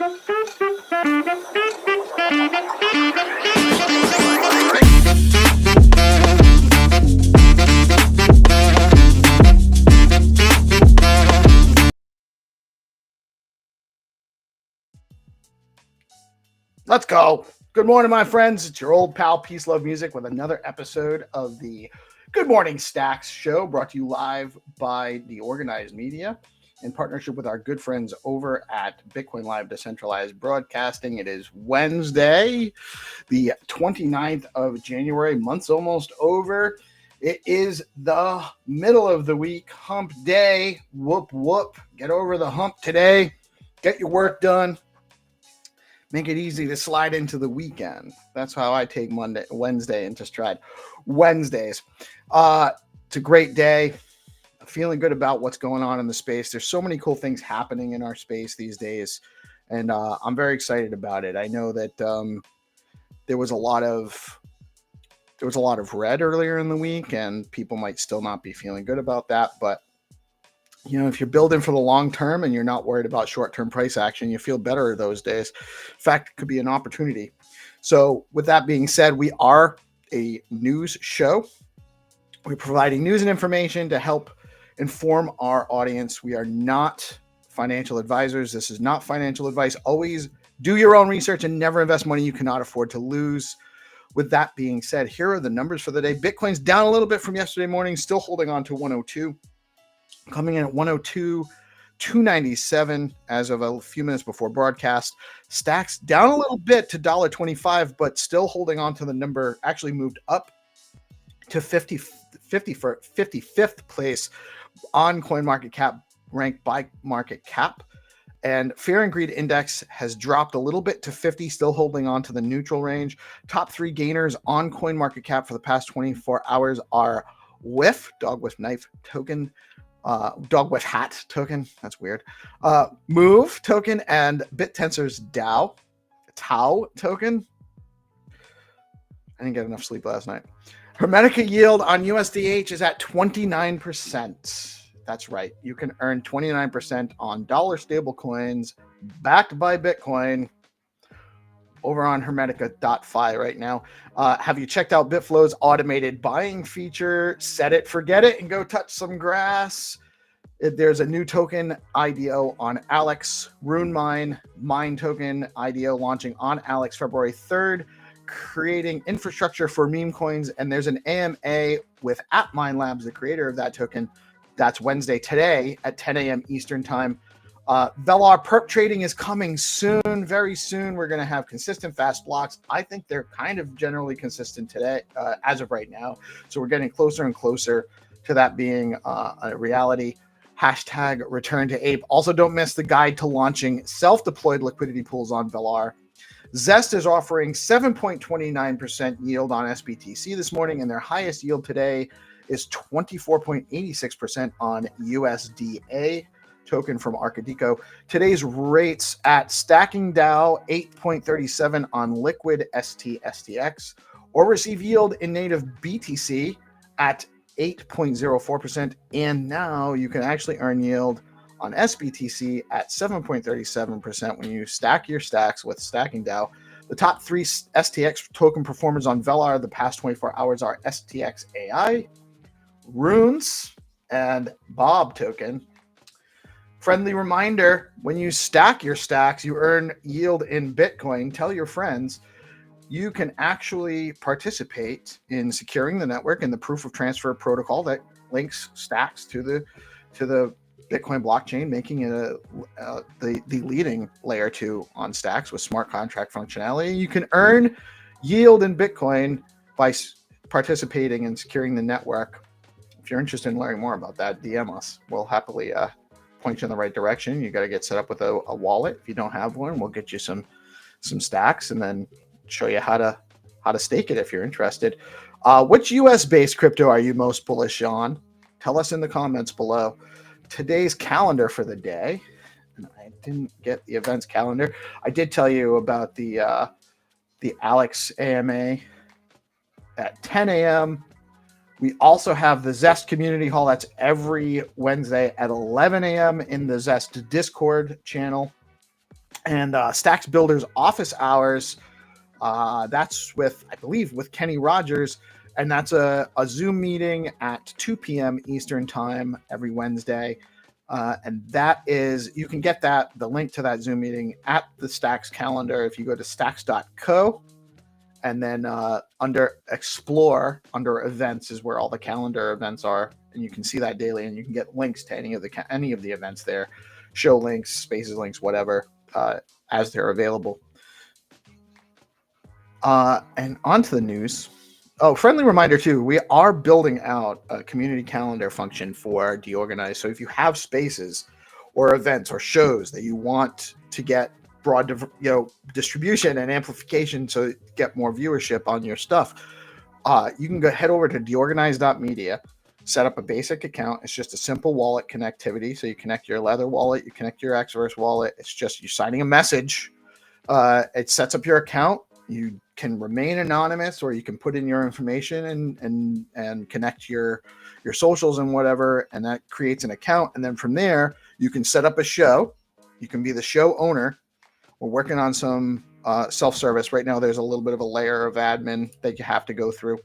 Let's go. Good morning, my friends. It's your old pal, PeaceLoveMusic, with another episode of the Good Morning Stacks show, brought to you live by DeOrganized Media in partnership with our good friends over at BitcoinLive Decentralized Broadcasting. It is Wednesday, the 29th of January. Month's almost over. It is the middle of the week, hump day. Whoop, whoop. Get over the hump today. Get your work done. Make it easy to slide into the weekend. That's how I take Wednesday into stride. Wednesdays. It's a great day. I'm feeling good about what's going on in the space. There's so many cool things happening in our space these days, and I'm very excited about it. I know that there was a lot of red earlier in the week, and people might still not be feeling good about that, but you know, if you're building for the long term and you're not worried about short-term price action, you feel better those days. In fact, it could be an opportunity. So with that being said, we are a news show. We're providing news and information to help inform our audience. We are not financial advisors. This is not financial advice. Always do your own research and never invest money you cannot afford to lose. With that being said, here are the numbers for the day. Bitcoin's down a little bit from yesterday morning, still holding on to 102. Coming in at 102.297 as of a few minutes before broadcast. Stacks down a little bit to $1.25, but still holding on to the number. Actually moved up to 55th place on CoinMarketCap, ranked by market cap. And Fear and Greed Index has dropped a little bit to 50, still holding on to the neutral range. Top three gainers on CoinMarketCap for the past 24 hours are WIF, Dog with Knife Token, Dog with Hat token, that's weird, Move token, and BitTensor's Tau token. I didn't get enough sleep last night. Hermetica yield on USDH is at 29%. That's right. You can earn 29% on dollar stable coins backed by Bitcoin over on Hermetica.fi right now. Have you checked out Bitflow's automated buying feature? Set it, forget it, and go touch some grass. There's a new token IDO on Alex. RuneMine Mine token IDO launching on Alex February 3rd, creating infrastructure for meme coins. And there's an AMA with AppMine Labs, the creator of that token. That's Wednesday today at 10 a.m. Eastern time. Velar perp trading is coming soon, very soon. We're going to have consistent fast blocks. I think they're kind of generally consistent today, as of right now. So we're getting closer and closer to that being a reality. Hashtag return to ape. Also, don't miss the guide to launching self-deployed liquidity pools on Velar. Zest is offering 7.29% yield on SBTC this morning, and their highest yield today is 24.86% on USDA. Token from Arcadico. Today's rates at Stacking DAO 8.37 on Liquid STXT, or receive yield in native BTC at 8.04%. And now you can actually earn yield on SBTC at 7.37% when you stack your stacks with Stacking DAO. The top three STX token performers on Velar the past 24 hours are STX AI, Runes, and Bob token. Friendly reminder, when you stack your stacks, you earn yield in Bitcoin. Tell your friends you can actually participate in securing the network and the proof of transfer protocol that links stacks to the Bitcoin blockchain, making it the leading layer 2 on stacks with smart contract functionality. You can earn yield in Bitcoin by participating in securing the network. If you're interested in learning more about that, DM us. We'll happily point you in the right direction. You got to get set up with a wallet. If you don't have one, we'll get you some stacks and then show you how to stake it if you're interested. Which US-based crypto are you most bullish on? Tell us in the comments below. Today's calendar for the day, and I didn't get the events calendar. I did tell you about the Alex AMA at 10 a.m. We also have the Zest Community Hall. That's every Wednesday at 11 a.m. in the Zest Discord channel. And Stacks Builders office hours, that's with, I believe, with Kenny Rogers. And that's a Zoom meeting at 2 p.m. Eastern time every Wednesday. And that is, you can get the link to that Zoom meeting at the Stacks calendar if you go to stacks.co. And then under Explore, under Events, is where all the calendar events are, and you can see that daily, and you can get links to any of the events there, show links, spaces links, whatever, as they're available. And on to the news. Oh, friendly reminder too, we are building out a community calendar function for DeOrganized. So if you have spaces or events or shows that you want to get broad, distribution and amplification, so get more viewership on your stuff, you can head over to deorganized.media, set up a basic account. It's just a simple wallet connectivity. So you connect your Leather wallet, you connect your Xverse wallet. It's just you're signing a message. It sets up your account. You can remain anonymous, or you can put in your information and connect your socials and whatever, and that creates an account. And then from there, you can set up a show. You can be the show owner. We're working on some self-service right now. There's a little bit of a layer of admin that you have to go through,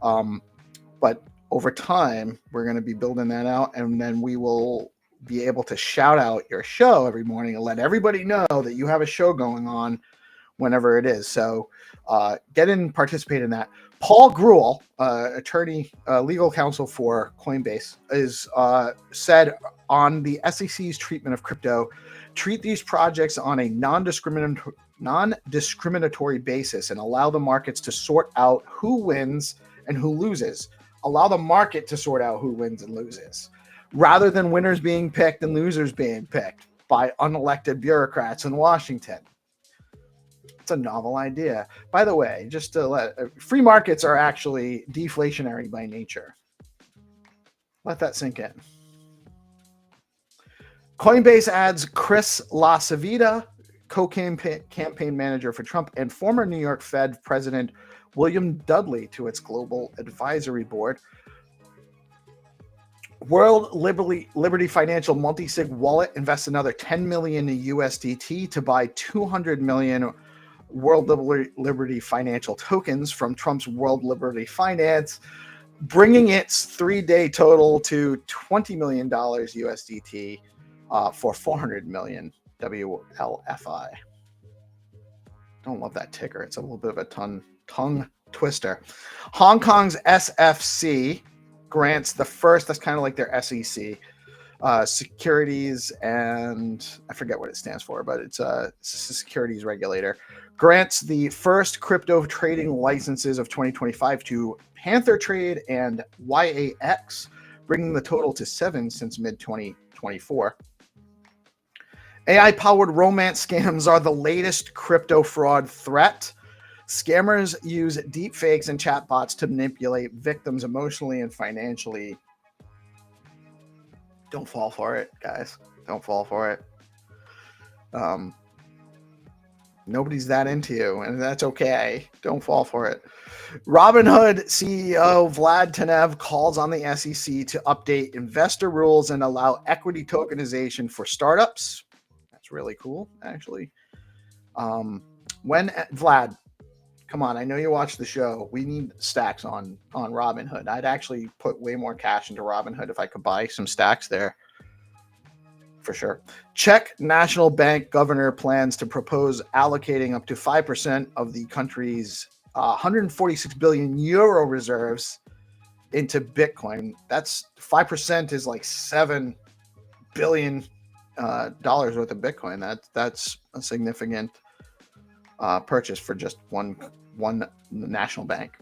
but over time, we're going to be building that out, and then we will be able to shout out your show every morning and let everybody know that you have a show going on whenever it is. So get in and participate in that. Paul Gruel, attorney, legal counsel for Coinbase, is said on the SEC's treatment of crypto, treat these projects on a non-discriminatory basis and allow the markets to sort out who wins and who loses. Allow the market to sort out who wins and loses, rather than winners being picked and losers being picked by unelected bureaucrats in Washington. It's a novel idea. By the way, just to free markets are actually deflationary by nature. Let that sink in. Coinbase adds Chris LaCivita, co-campaign manager for Trump, and former New York Fed President William Dudley to its global advisory board. World Liberty Financial multi-sig wallet invests another 10 million USDT to buy 200 million World Liberty Financial tokens from Trump's World Liberty Finance, bringing its 3-day total to $20 million USDT for 400 million WLFI. Don't love that ticker. It's a little bit of a tongue twister. Hong Kong's SFC grants the first, that's kind of like their SEC, securities, and I forget what it stands for, but it's a securities regulator, grants the first crypto trading licenses of 2025 to Panther Trade and YAX, bringing the total to 7 since mid-2024. AI-powered romance scams are the latest crypto fraud threat. Scammers use deepfakes and chatbots to manipulate victims emotionally and financially. Don't fall for it, guys. Don't fall for it. Nobody's that into you, and that's okay. Don't fall for it. Robinhood CEO Vlad Tenev calls on the SEC to update investor rules and allow equity tokenization for startups. That's really cool, actually. Vlad, come on, I know you watch the show. We need stacks on Robinhood. I'd actually put way more cash into Robinhood if I could buy some stacks there. For sure. Czech National Bank governor plans to propose allocating up to 5% of the country's 146 billion euro reserves into Bitcoin. That's 5% is like $7 billion dollars worth of Bitcoin. That's a significant purchase for just one national bank.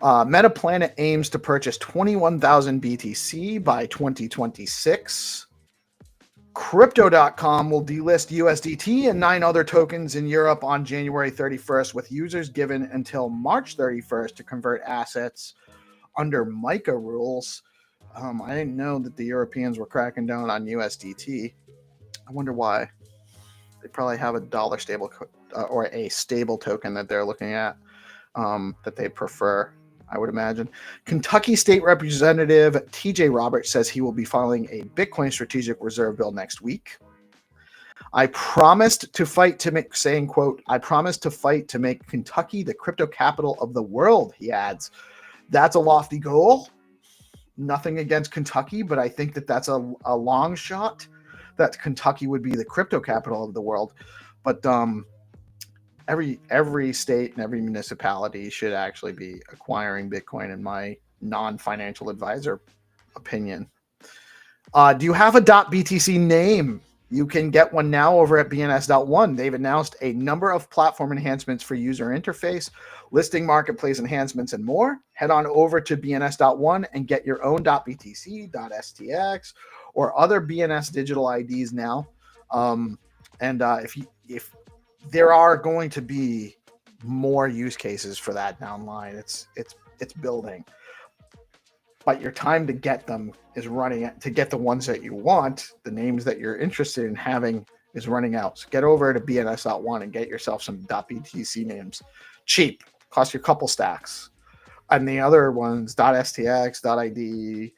MetaPlanet aims to purchase 21,000 BTC by 2026. Crypto.com will delist USDT and 9 other tokens in Europe on January 31st, with users given until March 31st to convert assets under MiCA rules. I didn't know that the Europeans were cracking down on USDT. I wonder why. They probably have a dollar stable or a stable token that they're looking at that they prefer, I would imagine. Kentucky State Representative TJ Roberts says he will be filing a Bitcoin strategic reserve bill next week. I promised to fight to make, saying, quote, I promised to fight to make Kentucky the crypto capital of the world, he adds. That's a lofty goal. Nothing against Kentucky, but I think that that's a long shot that Kentucky would be the crypto capital of the world. But every state and every municipality should actually be acquiring Bitcoin, in my non-financial advisor opinion. Do you have a .btc name? You can get one now over at bns.one. They've announced a number of platform enhancements for user interface, listing marketplace enhancements, and more. Head on over to bns.one and get your own .btc, .stx, or other BNS digital IDs now. If there are going to be more use cases for that down the line, it's building. But your time to get them is running, to get the ones that you want, the names that you're interested in having, is running out. So get over to bns.one and get yourself some .btc names. Cheap, cost you a couple stacks. And the other ones, .stx, .id,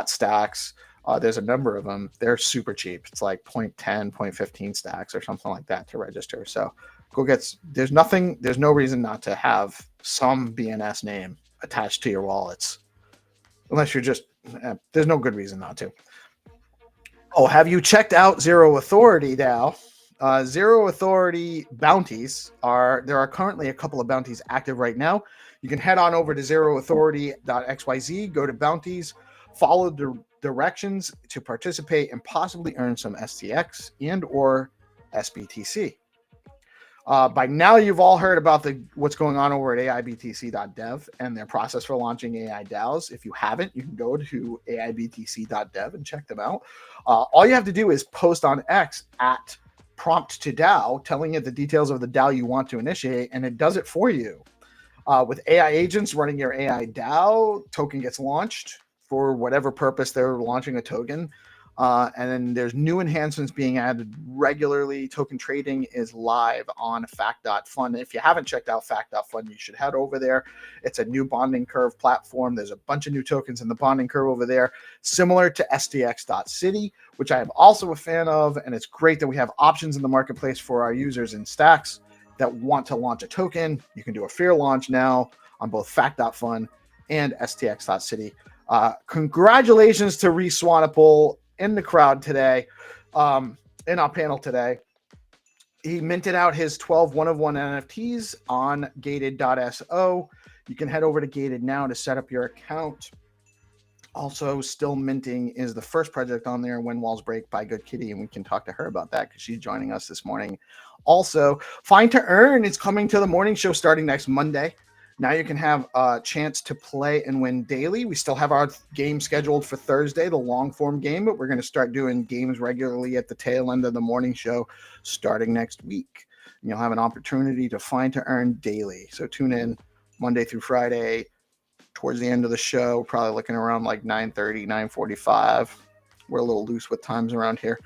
.stacks, there's a number of them. They're super cheap. It's like 0.10, 0.15 stacks or something like that to register. So go get, there's no reason not to have some BNS name attached to your wallets. Unless you're just, there's no good reason not to. Oh, have you checked out Zero Authority now? Zero Authority bounties there are currently a couple of bounties active right now. You can head on over to zeroauthority.xyz, go to bounties, follow the directions to participate and possibly earn some STX and or SBTC. By now, you've all heard about what's going on over at aibtc.dev and their process for launching AI DAOs. If you haven't, you can go to aibtc.dev and check them out. All you have to do is post on X at prompt to DAO, telling it the details of the DAO you want to initiate, and it does it for you. With AI agents running your AI DAO, token gets launched for whatever purpose they're launching a token. And then there's new enhancements being added regularly. Token trading is live on Fact.fun. If you haven't checked out Fact.fun, you should head over there. It's a new bonding curve platform. There's a bunch of new tokens in the bonding curve over there, similar to STX.city, which I am also a fan of. And it's great that we have options in the marketplace for our users in stacks that want to launch a token. You can do a fair launch now on both Fact.fun and STX.city. Congratulations to Reece in the crowd today, in our panel today. He minted out his 12 one-of-one NFTs on gated.so. You can head over to Gated now to set up your account. Also, still minting is the first project on there, When Walls Break by Good Kitty, and we can talk to her about that because she's joining us this morning. Also, Find to Earn is coming to the morning show starting next Monday. Now you can have a chance to play and win daily. We still have our game scheduled for Thursday, the long form game, but we're going to start doing games regularly at the tail end of the morning show starting next week. And you'll have an opportunity to Find to Earn daily. So tune in Monday through Friday towards the end of the show, probably looking around like 9:30, 9:45. We're a little loose with times around here.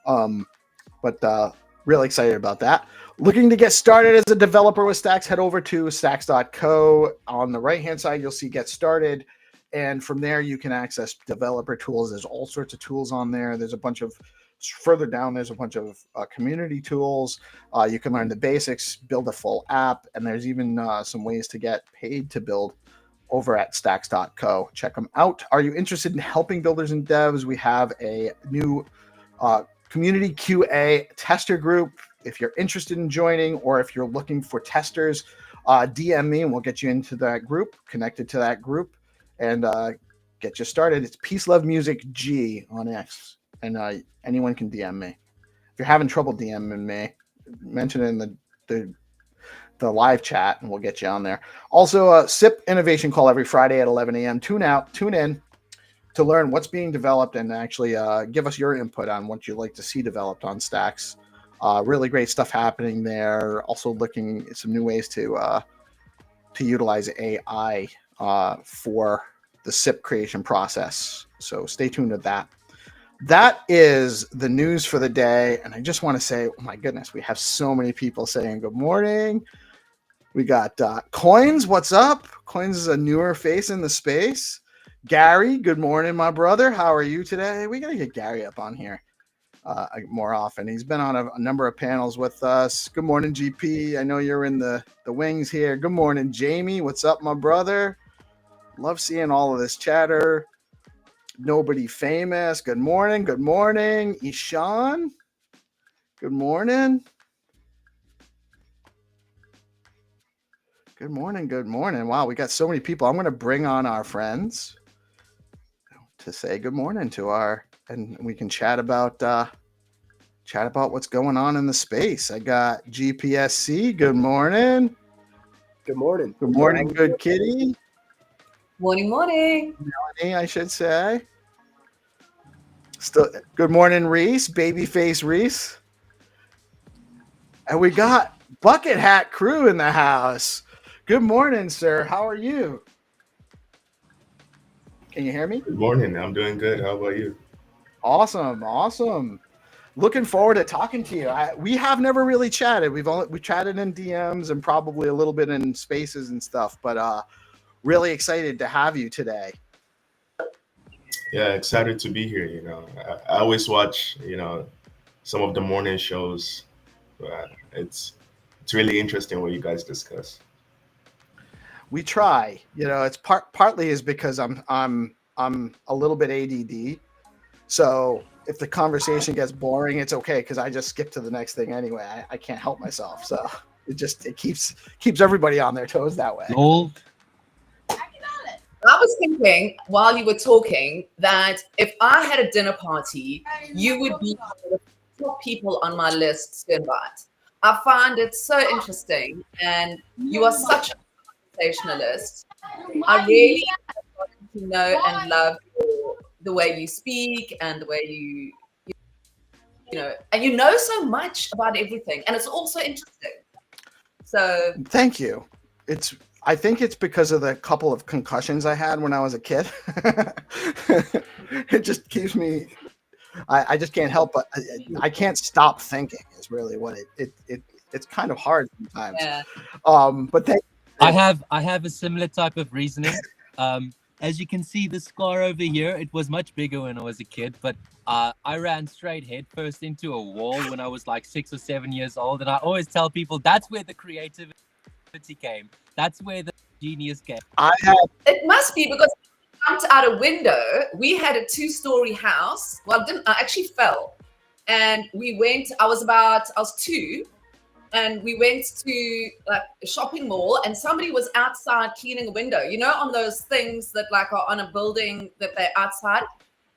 But really excited about that. Looking to get started as a developer with Stacks, head over to stacks.co. On the right-hand side, you'll see Get Started. And from there, you can access developer tools. There's all sorts of tools on there. There's a bunch of, further down, there's a bunch of community tools. You can learn the basics, build a full app, and there's even some ways to get paid to build over at stacks.co. Check them out. Are you interested in helping builders and devs? We have a new community QA tester group. If you're interested in joining, or if you're looking for testers, DM me and we'll get you into that group, connected to that group, and get you started. It's PeaceLoveMusic G on X, and anyone can DM me. If you're having trouble DMing me, mention it in the live chat, and we'll get you on there. Also, a SIP innovation call every Friday at 11 a.m. Tune in to learn what's being developed and actually give us your input on what you'd like to see developed on Stacks. Really great stuff happening there. Also looking at some new ways to utilize AI for the SIP creation process. So stay tuned to that. That is the news for the day. And I just want to say, oh my goodness, we have so many people saying good morning. We got Coins. What's up? Coins is a newer face in the space. Gary, good morning, my brother. How are you today? We got to get Gary up on here. more often. He's been on a number of panels with us. Good morning, GP. I know you're in the wings here. Good morning, Jamie. What's up, my brother? Love seeing all of this chatter. Nobody famous. Good morning. Good morning, Ishan. Good morning. Good morning. Good morning. Wow, we got so many people. I'm going to bring on our friends to say good morning to and we can chat about what's going on in the space. I got GPSC. Good morning. Good morning. Good morning, good kitty. Morning. Melanie, I should say. Still, good morning, Reece, babyface Reece. And we got Bucket Hat Crew in the house. Good morning, sir. How are you? Can you hear me? Good morning. I'm doing good. How about you? Awesome. Looking forward to talking to you. We have never really chatted. We chatted in DMs and probably a little bit in spaces and stuff, but really excited to have you today. Yeah, excited to be here. I always watch, some of the morning shows. It's really interesting what you guys discuss. We try. It's partly is because I'm a little bit ADD. So if the conversation gets boring, it's okay because I just skip to the next thing anyway. I can't help myself. So it keeps everybody on their toes that way. I was thinking while you were talking that if I had a dinner party, you would be one of the top people on my list to invite. I find it so interesting, and you are such a conversationalist. I really want to know and love the way you speak and the way you and you know so much about everything, and it's also interesting. So thank you. I think it's because of the couple of concussions I had when I was a kid. It just keeps me. I just can't help but I can't stop thinking. Is really what it's kind of hard sometimes. Yeah. But I have a similar type of reasoning. As you can see, the scar over here, it was much bigger when I was a kid, but I ran straight head first into a wall when I was like 6 or 7 years old, and I always tell people that's where the creativity came. That's where the genius came. It must be because I jumped out a window. We had a 2-story house. Well, I actually fell, and we went. I was 2, and we went to like a shopping mall, and somebody was outside cleaning a window. On those things that like are on a building that they're outside.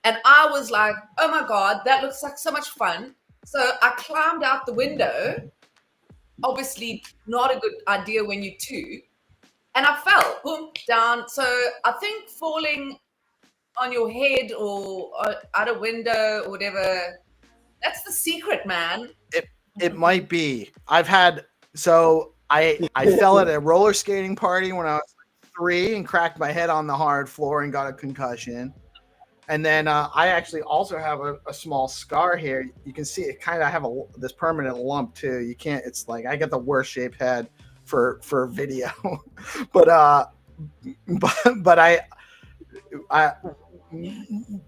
And I was like, oh my God, that looks like so much fun. So I climbed out the window. Obviously not a good idea when you're 2. And I fell, boom, down. So I think falling on your head or out a window or whatever, that's the secret, man. It might be. I fell at a roller skating party when I was 3 and cracked my head on the hard floor and got a concussion. And then I actually also have a small scar here. You can see it kind of have this permanent lump too. You can't. It's like I got the worst shaped head for video, but I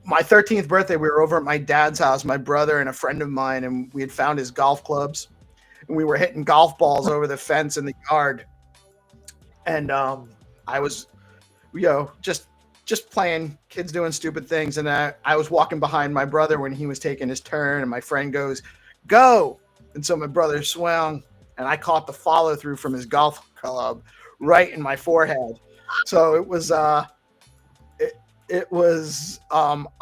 my 13th birthday, we were over at my dad's house, my brother and a friend of mine, and we had found his golf clubs, and we were hitting golf balls over the fence in the yard. And I was, just playing, kids doing stupid things. And I was walking behind my brother when he was taking his turn, and my friend goes, "Go!" And so my brother swung, and I caught the follow through from his golf club right in my forehead. So it was a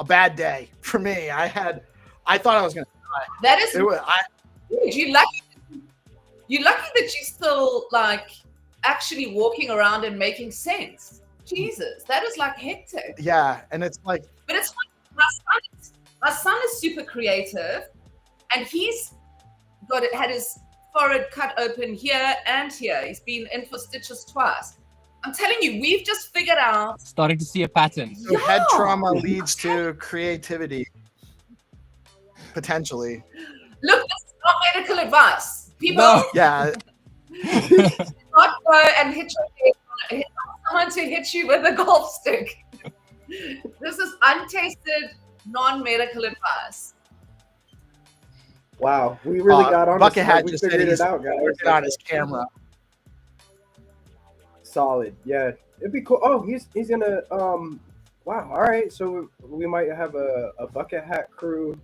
bad day for me. I thought I was going to die. That is, you lucky that you're still like actually walking around and making sense. Jesus, that is like hectic. Yeah, and it's like, but it's like my son is super creative, and he's had his forehead cut open here and here. He's been in for stitches twice. I'm telling you, we've just figured out. Starting to see a pattern. So head trauma leads to creativity, potentially. Look, this is not medical advice. People, yeah. not go and hit someone to hit you with a golf stick. This is untested, non-medical advice. Wow, we really got on Bucket this. Hat We just said figured he's it out, guys. working on his camera. Solid. Yeah, it'd be cool. Oh, he's gonna wow. All right, so we might have a Bucket Hat crew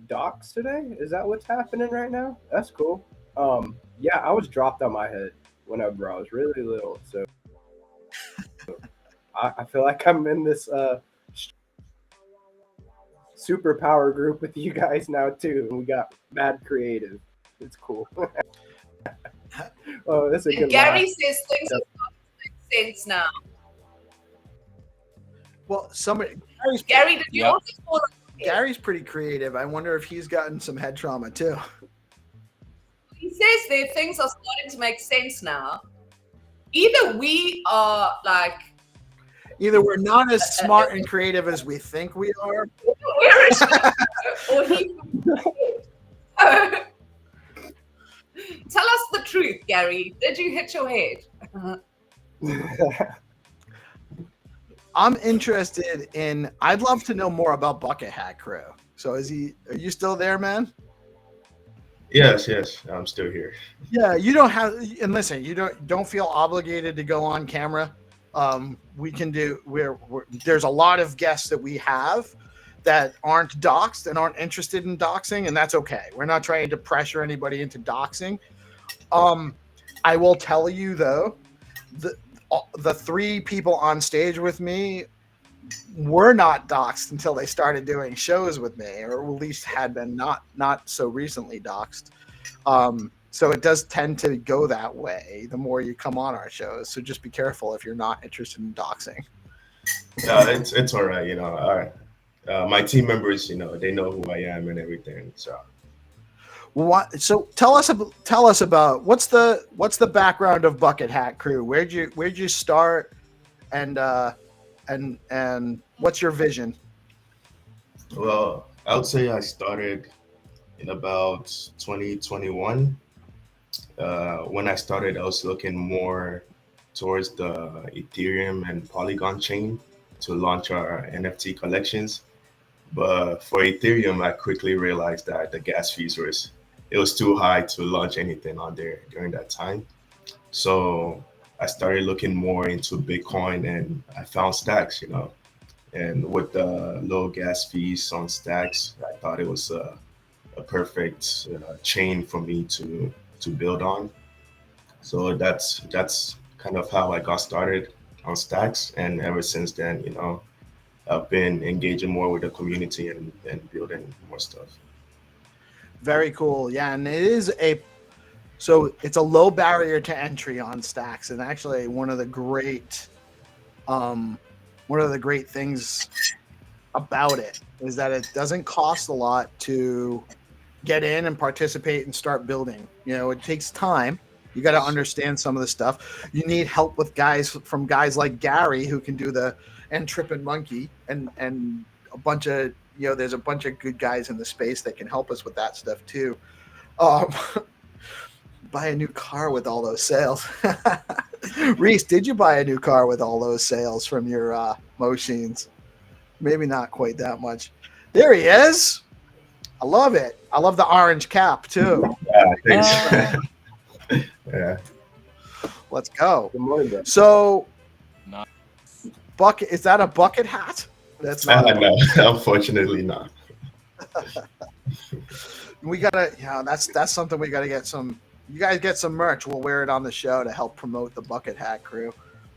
docs today. Is that what's happening right now? That's cool. Yeah, I was dropped on my head whenever I was really little, so I feel like I'm in this superpower group with you guys now too. We got mad creative. It's cool. Oh, that's a good Gary laugh. says things are starting to make sense now. Well, Gary, did you Yep. also fall Gary's pretty creative. I wonder if he's gotten some head trauma too. He says that things are starting to make sense now. Either we are like, Either we're not as smart and creative as we think we are. or he. Tell us the truth, Gary. Did you hit your head? I'm interested in. I'd love to know more about Bucket Hat Crew. So are you still there, man? Yes, I'm still here. Yeah, you don't have. And listen, you don't feel obligated to go on camera. We can do. There's a lot of guests that we have that aren't doxxed and aren't interested in doxing, and that's okay. We're not trying to pressure anybody into doxing. I will tell you though, the three people on stage with me were not doxxed until they started doing shows with me, or at least had been not so recently doxxed. So it does tend to go that way the more you come on our shows. So just be careful if you're not interested in doxing. It's all right. My team members, they know who I am and everything. So What? So tell us about what's the background of Bucket Hat Crew? Where'd you start, and what's your vision? well, I would say I started in about 2021. When I started, I was looking more towards the Ethereum and Polygon chain to launch our NFT collections. But for Ethereum, I quickly realized that the gas fees was too high to launch anything on there during that time. So I started looking more into Bitcoin, and I found Stacks, and with the low gas fees on Stacks, I thought it was a perfect chain for me to build on. So that's kind of how I got started on Stacks, and ever since then, I've been engaging more with the community and building more stuff. Very cool. Yeah, and it's a low barrier to entry on Stacks, and actually one of the great things about it is that it doesn't cost a lot to get in and participate and start building. It takes time. You got to understand some of the stuff. You need help with guys like Gary who can do the Trip and Monkey and a bunch of there's a bunch of good guys in the space that can help us with that stuff too. Buy a new car with all those sales. Reece, did you buy a new car with all those sales from your machines? Maybe not quite that much. There he is. I love it. I love the orange cap too. Yeah, thanks. Yeah. Let's go. Good morning, bro. So, Nice. bucket, is that a bucket hat? That's not. No, unfortunately not. We gotta. That's something we gotta get some. You guys get some merch. We'll wear it on the show to help promote the Bucket Hat Crew.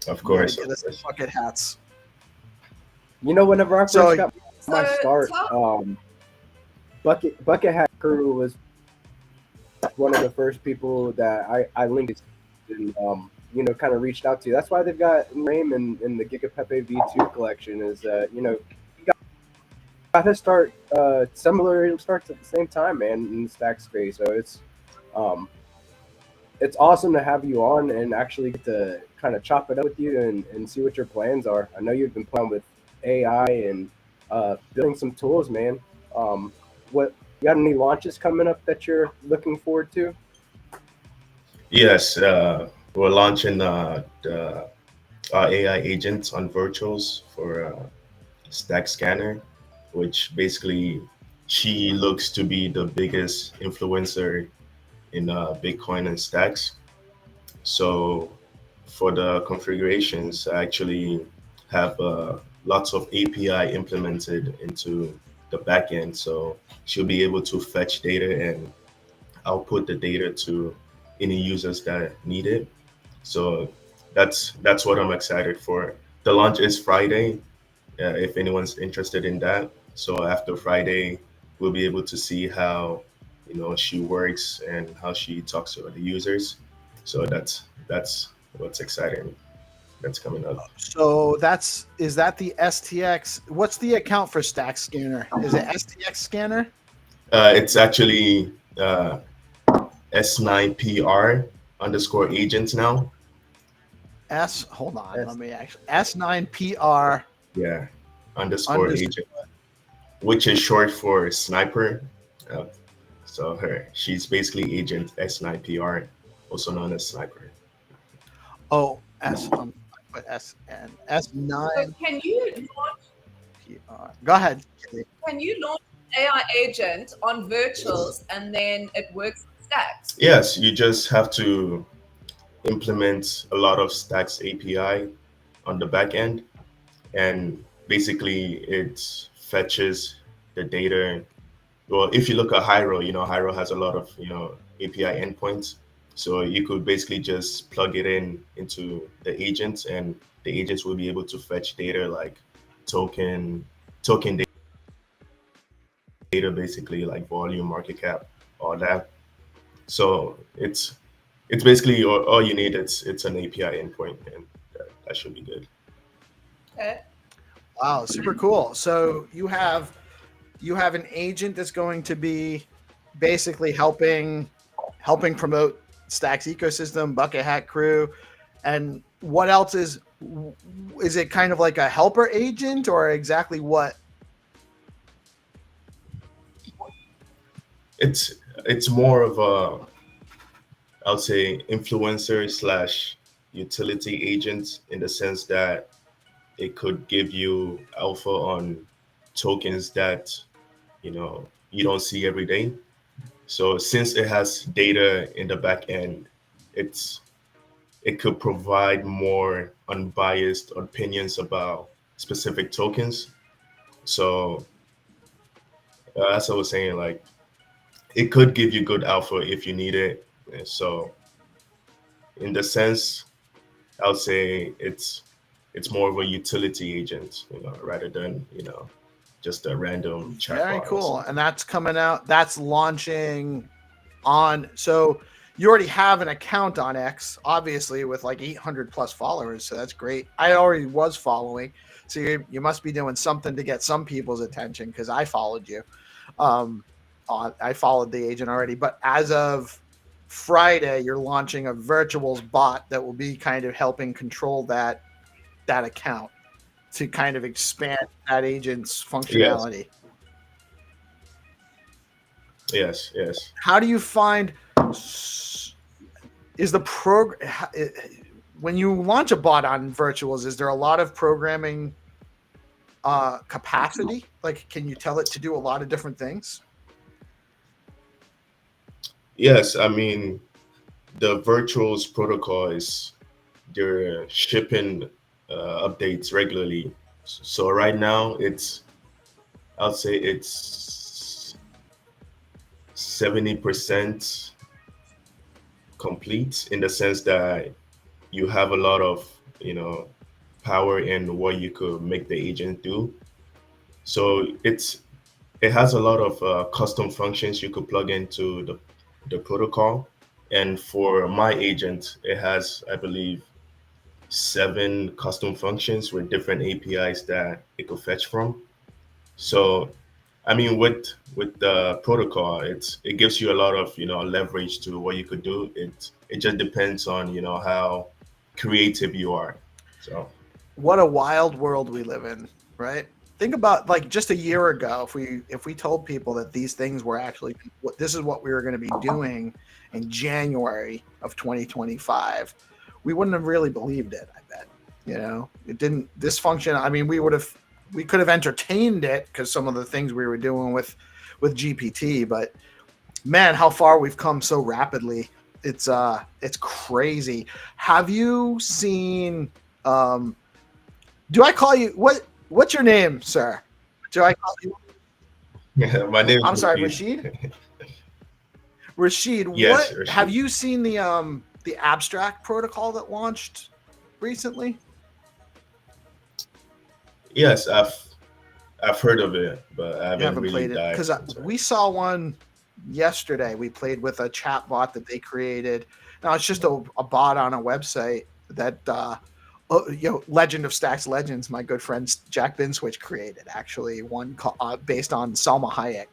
Of course. Get us some bucket hats. Whenever I first So- got my start, Bucket Hat Crew was one of the first people that I linked and kind of reached out to. That's why they've got Raymond in the Gigapepe V2 collection. Is you got to start similar starts at the same time, man, in the stack space. So it's awesome to have you on and actually get to kind of chop it up with you and see what your plans are. I know you've been playing with AI and building some tools, man. What you got any launches coming up that you're looking forward to? Yes, we're launching the AI agents on virtuals for Stack Scanner, which basically she looks to be the biggest influencer in Bitcoin and stacks. So for the configurations, I actually have lots of API implemented into the backend. So she'll be able to fetch data and output the data to any users that need it. So that's what I'm excited for. The launch is Friday, if anyone's interested in that. So after Friday, we'll be able to see how she works and how she talks to the users. So that's what's exciting. That's coming up. So is that the STX? What's the account for Stack Scanner? Is it STX Scanner? It's actually S9PR underscore agents now. Hold on, let me actually S9PR. Yeah, underscore agent, which is short for sniper. So she's basically agent S9PR, also known as sniper. Oh, S9 So can you launch? PR. Go ahead. Can you launch an AI agent on virtuals and then it works with stacks? Yes, you just have to implement a lot of Stacks API on the back end, and basically it fetches the data. Well, if you look at Hyro, Hyro has a lot of API endpoints, so you could basically just plug it into the agents, and the agents will be able to fetch data like token data, basically like volume, market cap, all that. So it's basically all you need. It's an API endpoint, and that should be good. Okay. Wow, super cool. So you have an agent that's going to be basically helping promote Stacks ecosystem, Bucket Hat Crew, and what else is it kind of like a helper agent, or exactly what? It's more of a, I would say, influencer slash utility agent, in the sense that it could give you alpha on tokens that you don't see every day. So since it has data in the back end, it could provide more unbiased opinions about specific tokens. So as I was saying, like, it could give you good alpha if you need it. And so in the sense, I would say it's more of a utility agent, rather than just a random chatbot. Very cool. And that's coming out. That's launching on. So you already have an account on X, obviously, with like 800 plus followers. So that's great. I already was following. So you must be doing something to get some people's attention, because I followed you. I followed the agent already. But as of Friday, you're launching a virtuals bot that will be kind of helping control that account to kind of expand that agent's functionality. Yes. How do you find is the program when you launch a bot on virtuals, is there a lot of programming capacity? Like, can you tell it to do a lot of different things? Yes, I mean, the virtuals protocol they're shipping updates regularly. So right now I'll say it's 70% complete, in the sense that you have a lot of power in what you could make the agent do. So it has a lot of custom functions you could plug into the protocol. And for my agent, it has, I believe, 7 custom functions with different APIs that it could fetch from. So, I mean, with the protocol, it gives you a lot of leverage to what you could do. It just depends on how creative you are. So, what a wild world we live in, right? Think about, like, just a year ago, if we told people that these things were actually, this is what we were going to be doing in January of 2025, we wouldn't have really believed it. I bet, it didn't. This function, I mean, we could have entertained it, because some of the things we were doing with with GPT, but man, how far we've come so rapidly. It's crazy. Have you seen do I call you what's your name, sir? Do I call you Yeah, my name is I'm sorry, Reece. Rashid? Rashid, Yes, what Rashid. have you seen the abstract protocol that launched recently? Yes, I've heard of it, but I You haven't haven't really played it dived because into it. we saw one yesterday. We played with a chat bot that they created. Now it's just a bot on a website that Legend of Stacks Legends, my good friend Jack Binswitch created, actually one based on Salma Hayek.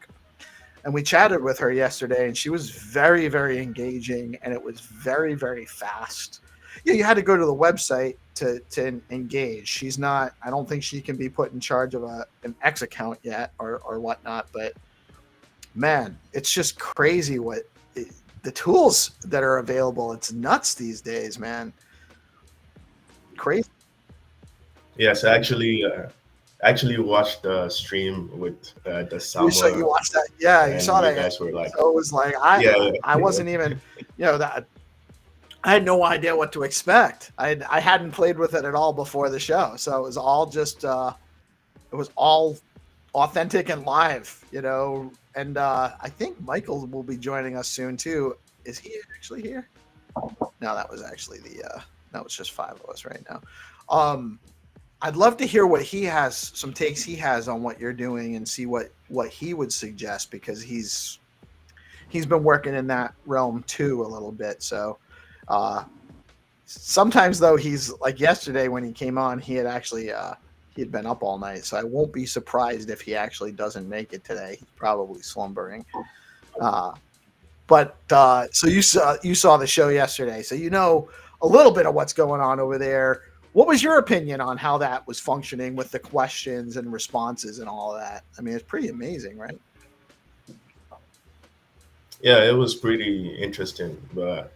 And we chatted with her yesterday, and she was very, very engaging, and it was very, very fast. Yeah, you had to go to the website to engage. She's not. I don't think she can be put in charge of an X account yet or whatnot. But man, it's just crazy the tools that are available. It's nuts these days, man. Crazy. Yes, I actually watched the stream with the You Salma, watched that? Yeah, you and saw you that. guys were like, So it was like yeah, I wasn't even that. I had no idea what to expect. I hadn't played with it at all before the show, so it was all just it was all authentic and live, And I think Michael will be joining us soon too. Is he actually here? No, that was actually that was just five of us right now. I'd love to hear what he has, some takes he has on what you're doing, and see what he would suggest, because he's been working in that realm too a little bit. So sometimes though, he's like yesterday when he came on, he had actually he had been up all night, so I won't be surprised if he actually doesn't make it today. He's probably slumbering. But so you saw the show yesterday, so you know a little bit of what's going on over there. What was your opinion on how that was functioning with the questions and responses and all of that? I mean, it's pretty amazing, right? yeah, it was pretty interesting. But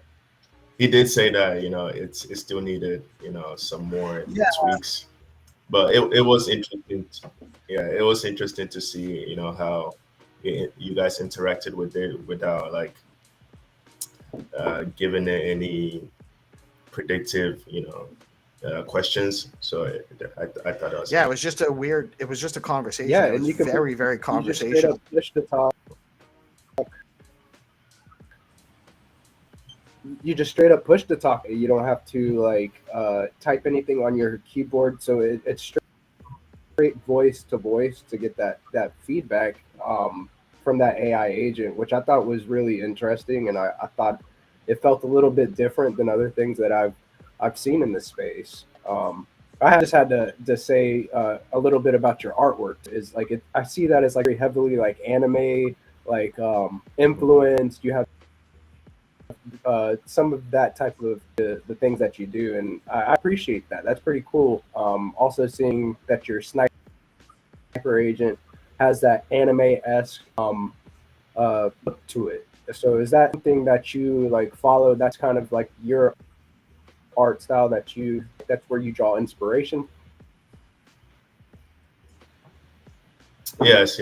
he did say that it still needed some more tweaks. But it was interesting. Yeah, it was interesting to see how you guys interacted with it without like giving it any predictive questions. So I thought it was Yeah, it was just a conversation. Yeah, it and was you can very, very you just straight conversational. up push the talk. You just straight up push the talk. You don't have to like type anything on your keyboard. So it's straight voice to voice to get that feedback from that AI agent, which I thought was really interesting, and I thought it felt a little bit different than other things that I've seen in this space. I just had to say a little bit about your artwork. Is like I see that as like very heavily like anime, like influenced. You have some of that type of the things that you do, and I appreciate that. That's pretty cool. Also seeing that your sniper agent has that anime-esque look to it. So is that something that you like follow? That's kind of like your art style that's where you draw inspiration? Yes.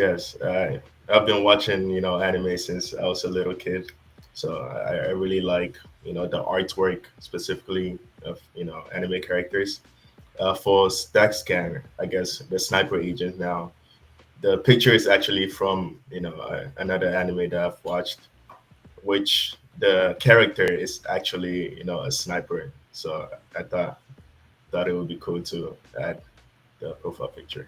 I've been watching anime since I was a little kid, so I really like the artwork specifically of anime characters. For Stack Scanner, I guess the sniper agent now. The picture is actually from another anime that I've watched, which the character is actually a sniper. So I thought it would be cool to add the profile picture.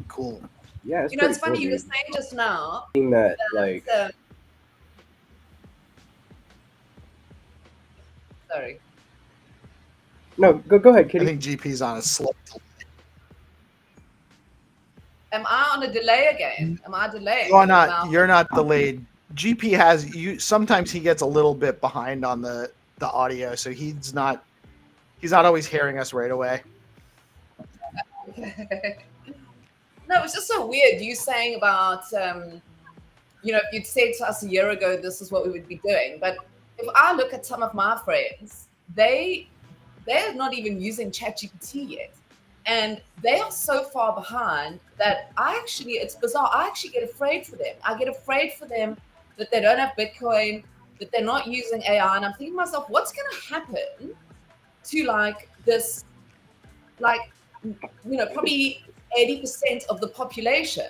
Cool. Yeah, it's It's funny cool, you were dude. saying just now Seeing that like that, sorry. no, go ahead, I Kitty. think GP's on a slow. Am I on a delay again? Am I delaying? You're not delayed. GP has you. Sometimes he gets a little bit behind on the audio, so he's not always hearing us right away. No, it's just so weird. You saying about, if you'd said to us a year ago, this is what we would be doing. But if I look at some of my friends, they're not even using ChatGPT yet. And they are so far behind that it's bizarre. I actually get afraid for them. I get afraid for them that they don't have Bitcoin, that they're not using AI. And I'm thinking to myself, what's going to happen to like this, like, probably 80% of the population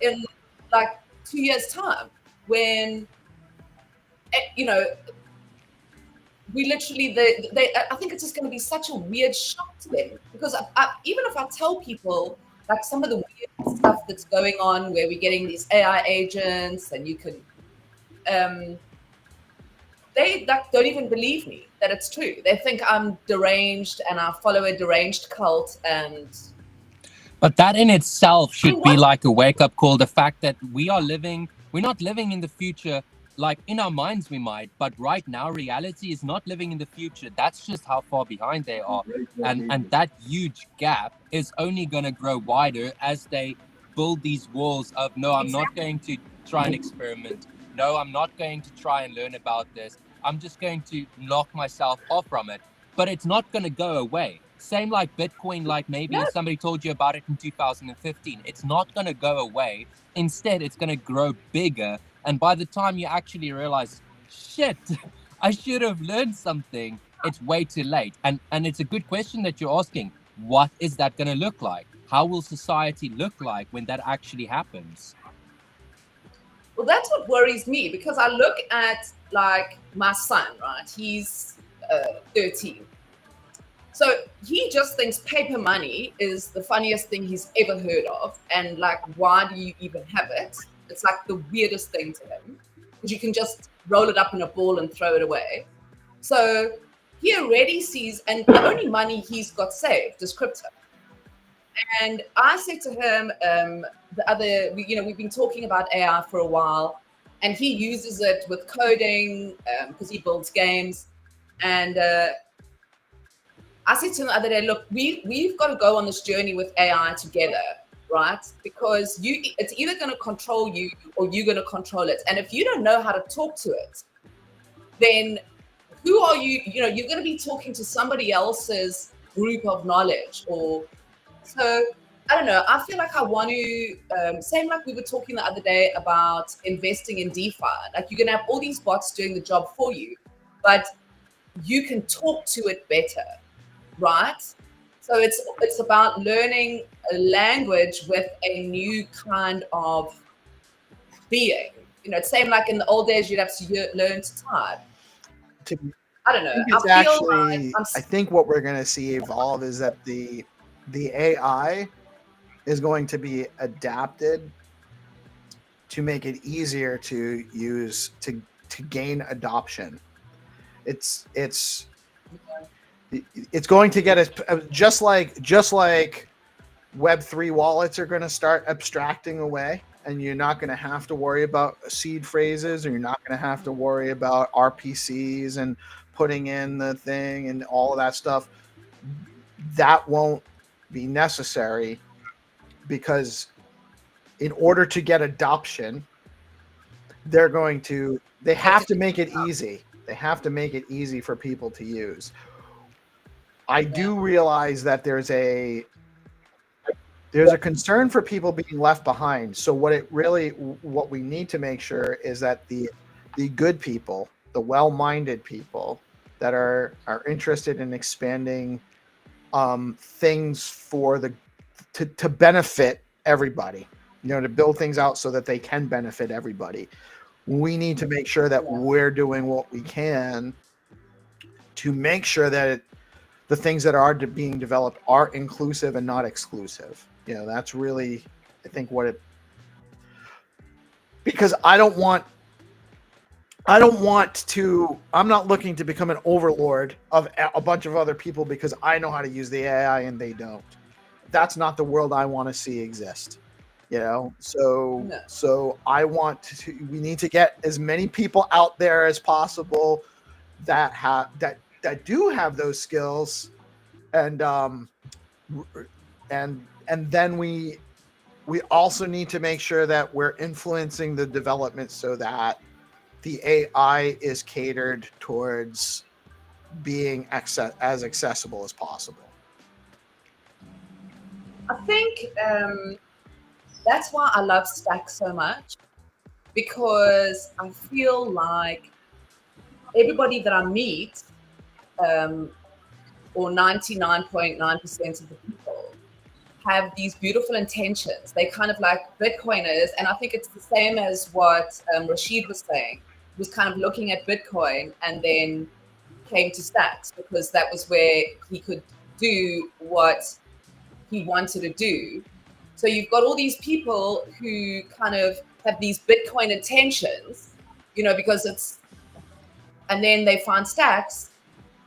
in like 2 years' time when, we literally, I think it's just going to be such a weird shock to them because even if I tell people like some of the weird stuff that's going on where we're getting these AI agents and you can, they like, don't even believe me that it's true. They think I'm deranged and I follow a deranged cult. But that in itself should be like a wake-up call. The fact that we're not living in the future. Like in our minds we might, but right now reality is not living in the future. That's just how far behind they are. And that huge gap is only going to grow wider as they build these walls of, no, I'm not going to try and experiment. No, I'm not going to try and learn about this. I'm just going to lock myself off from it. But it's not going to go away. Same like Bitcoin, like maybe somebody told you about it in 2015. It's not going to go away. Instead, it's going to grow bigger. And by the time you actually realize, shit, I should have learned something, it's way too late. And it's a good question that you're asking. What is that going to look like? How will society look like when that actually happens? Well, that's what worries me because I look at like my son, right? He's 13. So he just thinks paper money is the funniest thing he's ever heard of. And like, why do you even have it? It's like the weirdest thing to him because you can just roll it up in a ball and throw it away. So he already sees, and the only money he's got saved is crypto. And I said to him, we've been talking about AI for a while, and he uses it with coding because he builds games. And I said to him the other day, look, we've got to go on this journey with AI together, right? Because it's either going to control you or you're going to control it. And if you don't know how to talk to it, then who are you? You're going to be talking to somebody else's group of knowledge. So I don't know. I feel like I want to, same like we were talking the other day about investing in DeFi. Like you're going to have all these bots doing the job for you, but you can talk to it better. Right? So it's about learning a language with a new kind of being. It's same like in the old days, you'd have to learn to type. I don't know. I think what we're going to see evolve is that the AI is going to be adapted to make it easier to use to gain adoption. It's going to get us just like Web3 wallets are going to start abstracting away, and you're not going to have to worry about seed phrases, or you're not going to have to worry about RPCs and putting in the thing and all of that stuff. That won't be necessary because in order to get adoption, they have to make it easy. They have to make it easy for people to use. I do realize that there's a concern for people being left behind. So what we need to make sure is that the good people, the well-minded people that are interested in expanding things to benefit everybody, to build things out so that they can benefit everybody. We need to make sure that we're doing what we can to make sure that the things that are being developed are inclusive and not exclusive. That's really, I think, because I'm not looking to become an overlord of a bunch of other people because I know how to use the AI and they don't. That's not the world I want to see exist. So we need to get as many people out there as possible that do have those skills, and then we also need to make sure that we're influencing the development so that the AI is catered towards being as accessible as possible. I think that's why I love Stacks so much, because I feel like everybody that I meet, or 99.9% of the people, have these beautiful intentions. They kind of like Bitcoiners, and I think it's the same as what Rashid was saying. He was kind of looking at Bitcoin and then came to Stacks because that was where he could do what he wanted to do. So you've got all these people who kind of have these Bitcoin intentions, because it's, and then they find Stacks,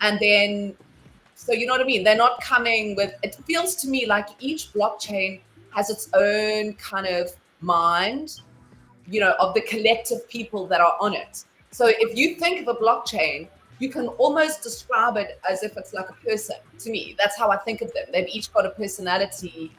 and then, so you know what I mean? They're not coming with, it feels to me like each blockchain has its own kind of mind, of the collective people that are on it. So if you think of a blockchain, you can almost describe it as if it's like a person. To me, that's how I think of them. They've each got a personality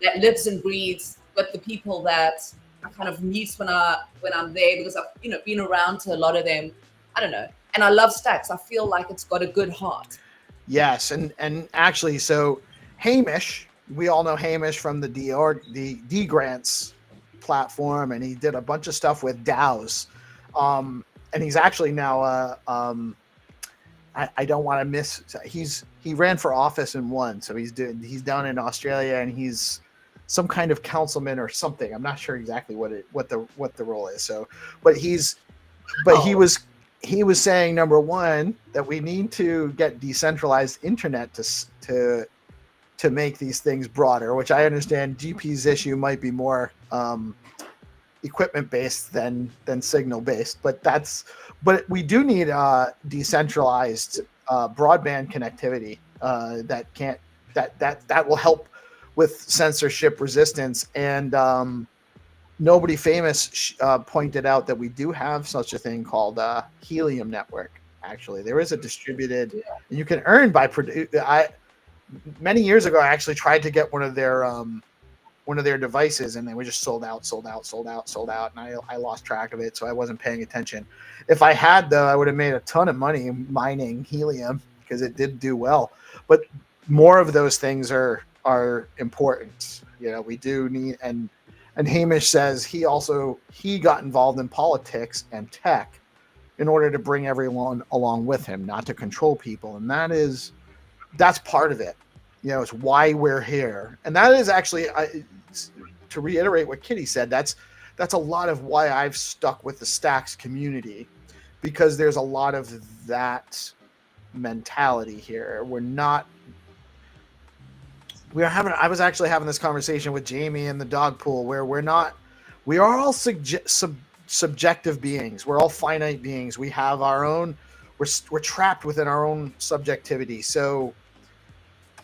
that lives and breathes with the people that I kind of meet when I'm there, because I've been around to a lot of them. I don't know, and I love Stacks. I feel like it's got a good heart. Yes, and actually, so Hamish, we all know Hamish from the D Grants platform, and he did a bunch of stuff with DAOs, and he's actually now I don't want to miss. He ran for office and won, so he's down in Australia, and he's some kind of councilman or something. I'm not sure exactly what the role is. So, but he was saying, number one, that we need to get decentralized internet to make these things broader, which I understand GP's issue might be more equipment based than signal based, but we do need decentralized broadband connectivity that will help with censorship resistance. And Nobody Famous pointed out that we do have such a thing called Helium Network. Actually, there is a distributed, and you can earn by many years ago, I actually tried to get one of their devices, and they were just sold out, and I lost track of it, so I wasn't paying attention. If I had, though, I would have made a ton of money mining helium because it did do well. But more of those things are important. We do need, and Hamish says he got involved in politics and tech in order to bring everyone along with him, not to control people, and that's part of it. It's why we're here, and that is actually, to reiterate what Kitty said, that's a lot of why I've stuck with the Stacks community, because there's a lot of that mentality here. I was actually having this conversation with Jamie in the dog pool, where we are all subjective beings. We're all finite beings. We have our own, we're trapped within our own subjectivity. So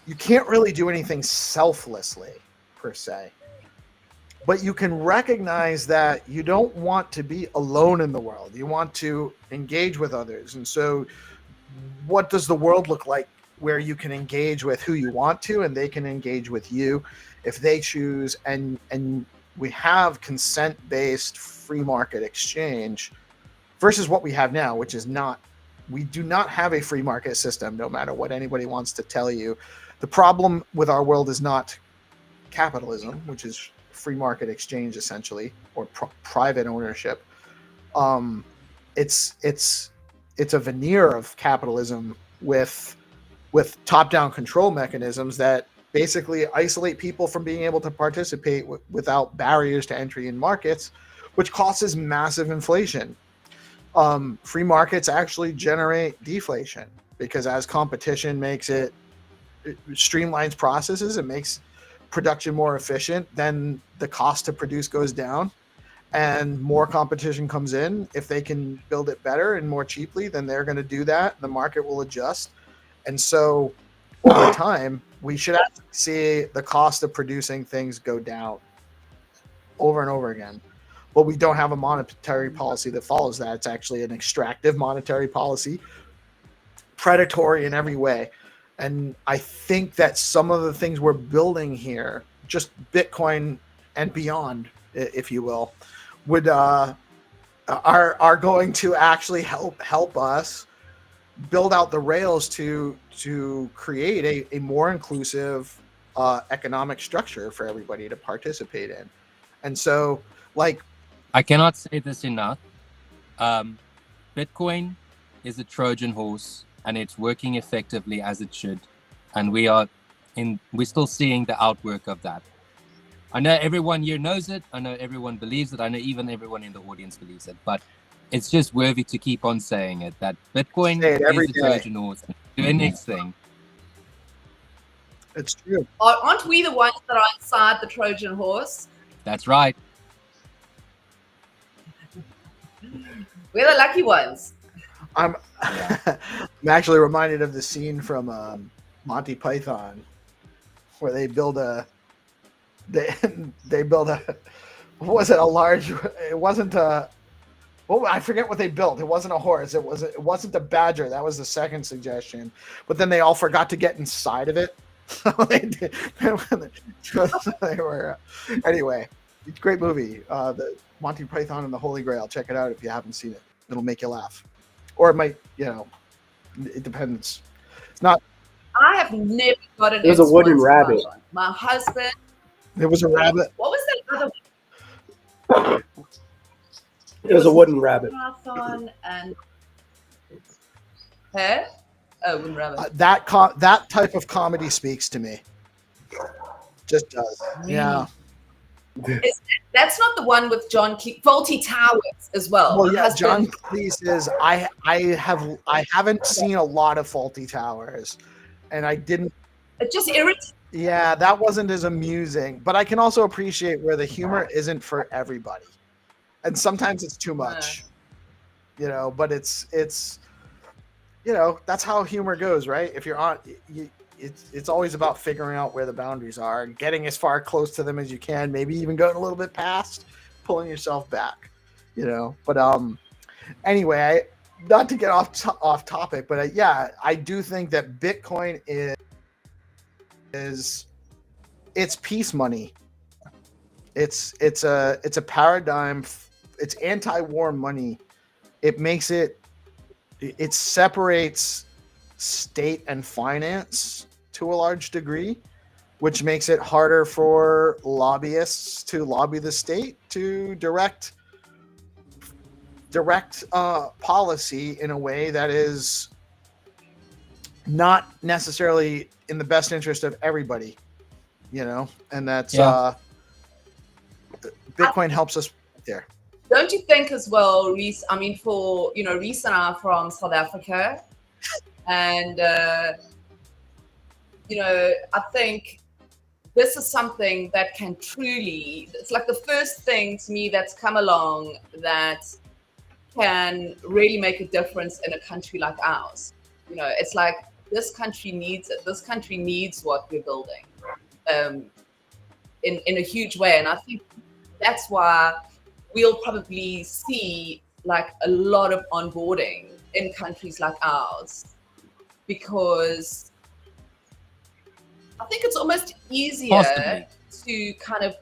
you can't really do anything selflessly per se, but you can recognize that you don't want to be alone in the world. You want to engage with others. And so what does the world look like where you can engage with who you want to, and they can engage with you if they choose? And we have consent-based free market exchange versus what we have now, which is we do not have a free market system, no matter what anybody wants to tell you. The problem with our world is not capitalism, which is free market exchange essentially, or private ownership. It's a veneer of capitalism with top-down control mechanisms that basically isolate people from being able to participate without barriers to entry in markets, which causes massive inflation. Free markets actually generate deflation, because as competition it streamlines processes, it makes production more efficient, then the cost to produce goes down, and more competition comes in. If they can build it better and more cheaply, then they're going to do that. The market will adjust. And so over time, we should actually see the cost of producing things go down over and over again. But we don't have a monetary policy that follows that. It's actually an extractive monetary policy, predatory in every way. And I think that some of the things we're building here, just Bitcoin and beyond, if you will, are going to actually help us build out the rails to create a more inclusive economic structure for everybody to participate in. And so, like, I cannot say this enough. Bitcoin is a Trojan horse, and it's working effectively as it should. And we're still seeing the outwork of that. I know everyone here knows it. I know everyone believes it. I know even everyone in the audience believes it. But it's just worthy to keep on saying it, that Bitcoin Say it every is a day. Trojan horse. Doing its thing. It's true. Aren't we the ones that are inside the Trojan horse? That's right. We're the lucky ones. I'm actually reminded of the scene from Monty Python where they build a what was it, a large, it wasn't a, well, I forget what they built. It wasn't a horse. It wasn't a badger. That was the second suggestion. But then they all forgot to get inside of it. So they were anyway. Great movie. The Monty Python and the Holy Grail. Check it out if you haven't seen it. It'll make you laugh, or it might. It depends. It's not. I have never gotten. There's a wooden rabbit. My husband. There was a rabbit. What was that other one? It was a wooden rabbit. Marathon and hey? Oh, wooden rabbit. That type of comedy speaks to me. Just does. Yeah. That's not the one with John Cleese. Faulty Towers as well. Well, yeah, John Cleese is. I haven't seen a lot of Faulty Towers, and I didn't. It just irritates. Yeah, that wasn't as amusing, but I can also appreciate where the humor isn't for everybody, and sometimes it's too much. But it's that's how humor goes, right? If you're on, it's always about figuring out where the boundaries are and getting as far close to them as you can, maybe even going a little bit past, pulling yourself back, But anyway, not to get off topic, but yeah, I do think that Bitcoin is it's peace money. It's a paradigm. It's anti-war money. It separates state and finance to a large degree, which makes it harder for lobbyists to lobby the state to direct policy in a way that is not necessarily in the best interest of everybody, and that's Bitcoin helps us there. Don't you think as well, Reece? I mean, Reece and I are from South Africa, and I think this is something that can it's like the first thing to me that's come along that can really make a difference in a country like ours. It's like this country needs it. This country needs what we're building in a huge way. And I think that's why we'll probably see like a lot of onboarding in countries like ours, because I think it's almost easier to kind of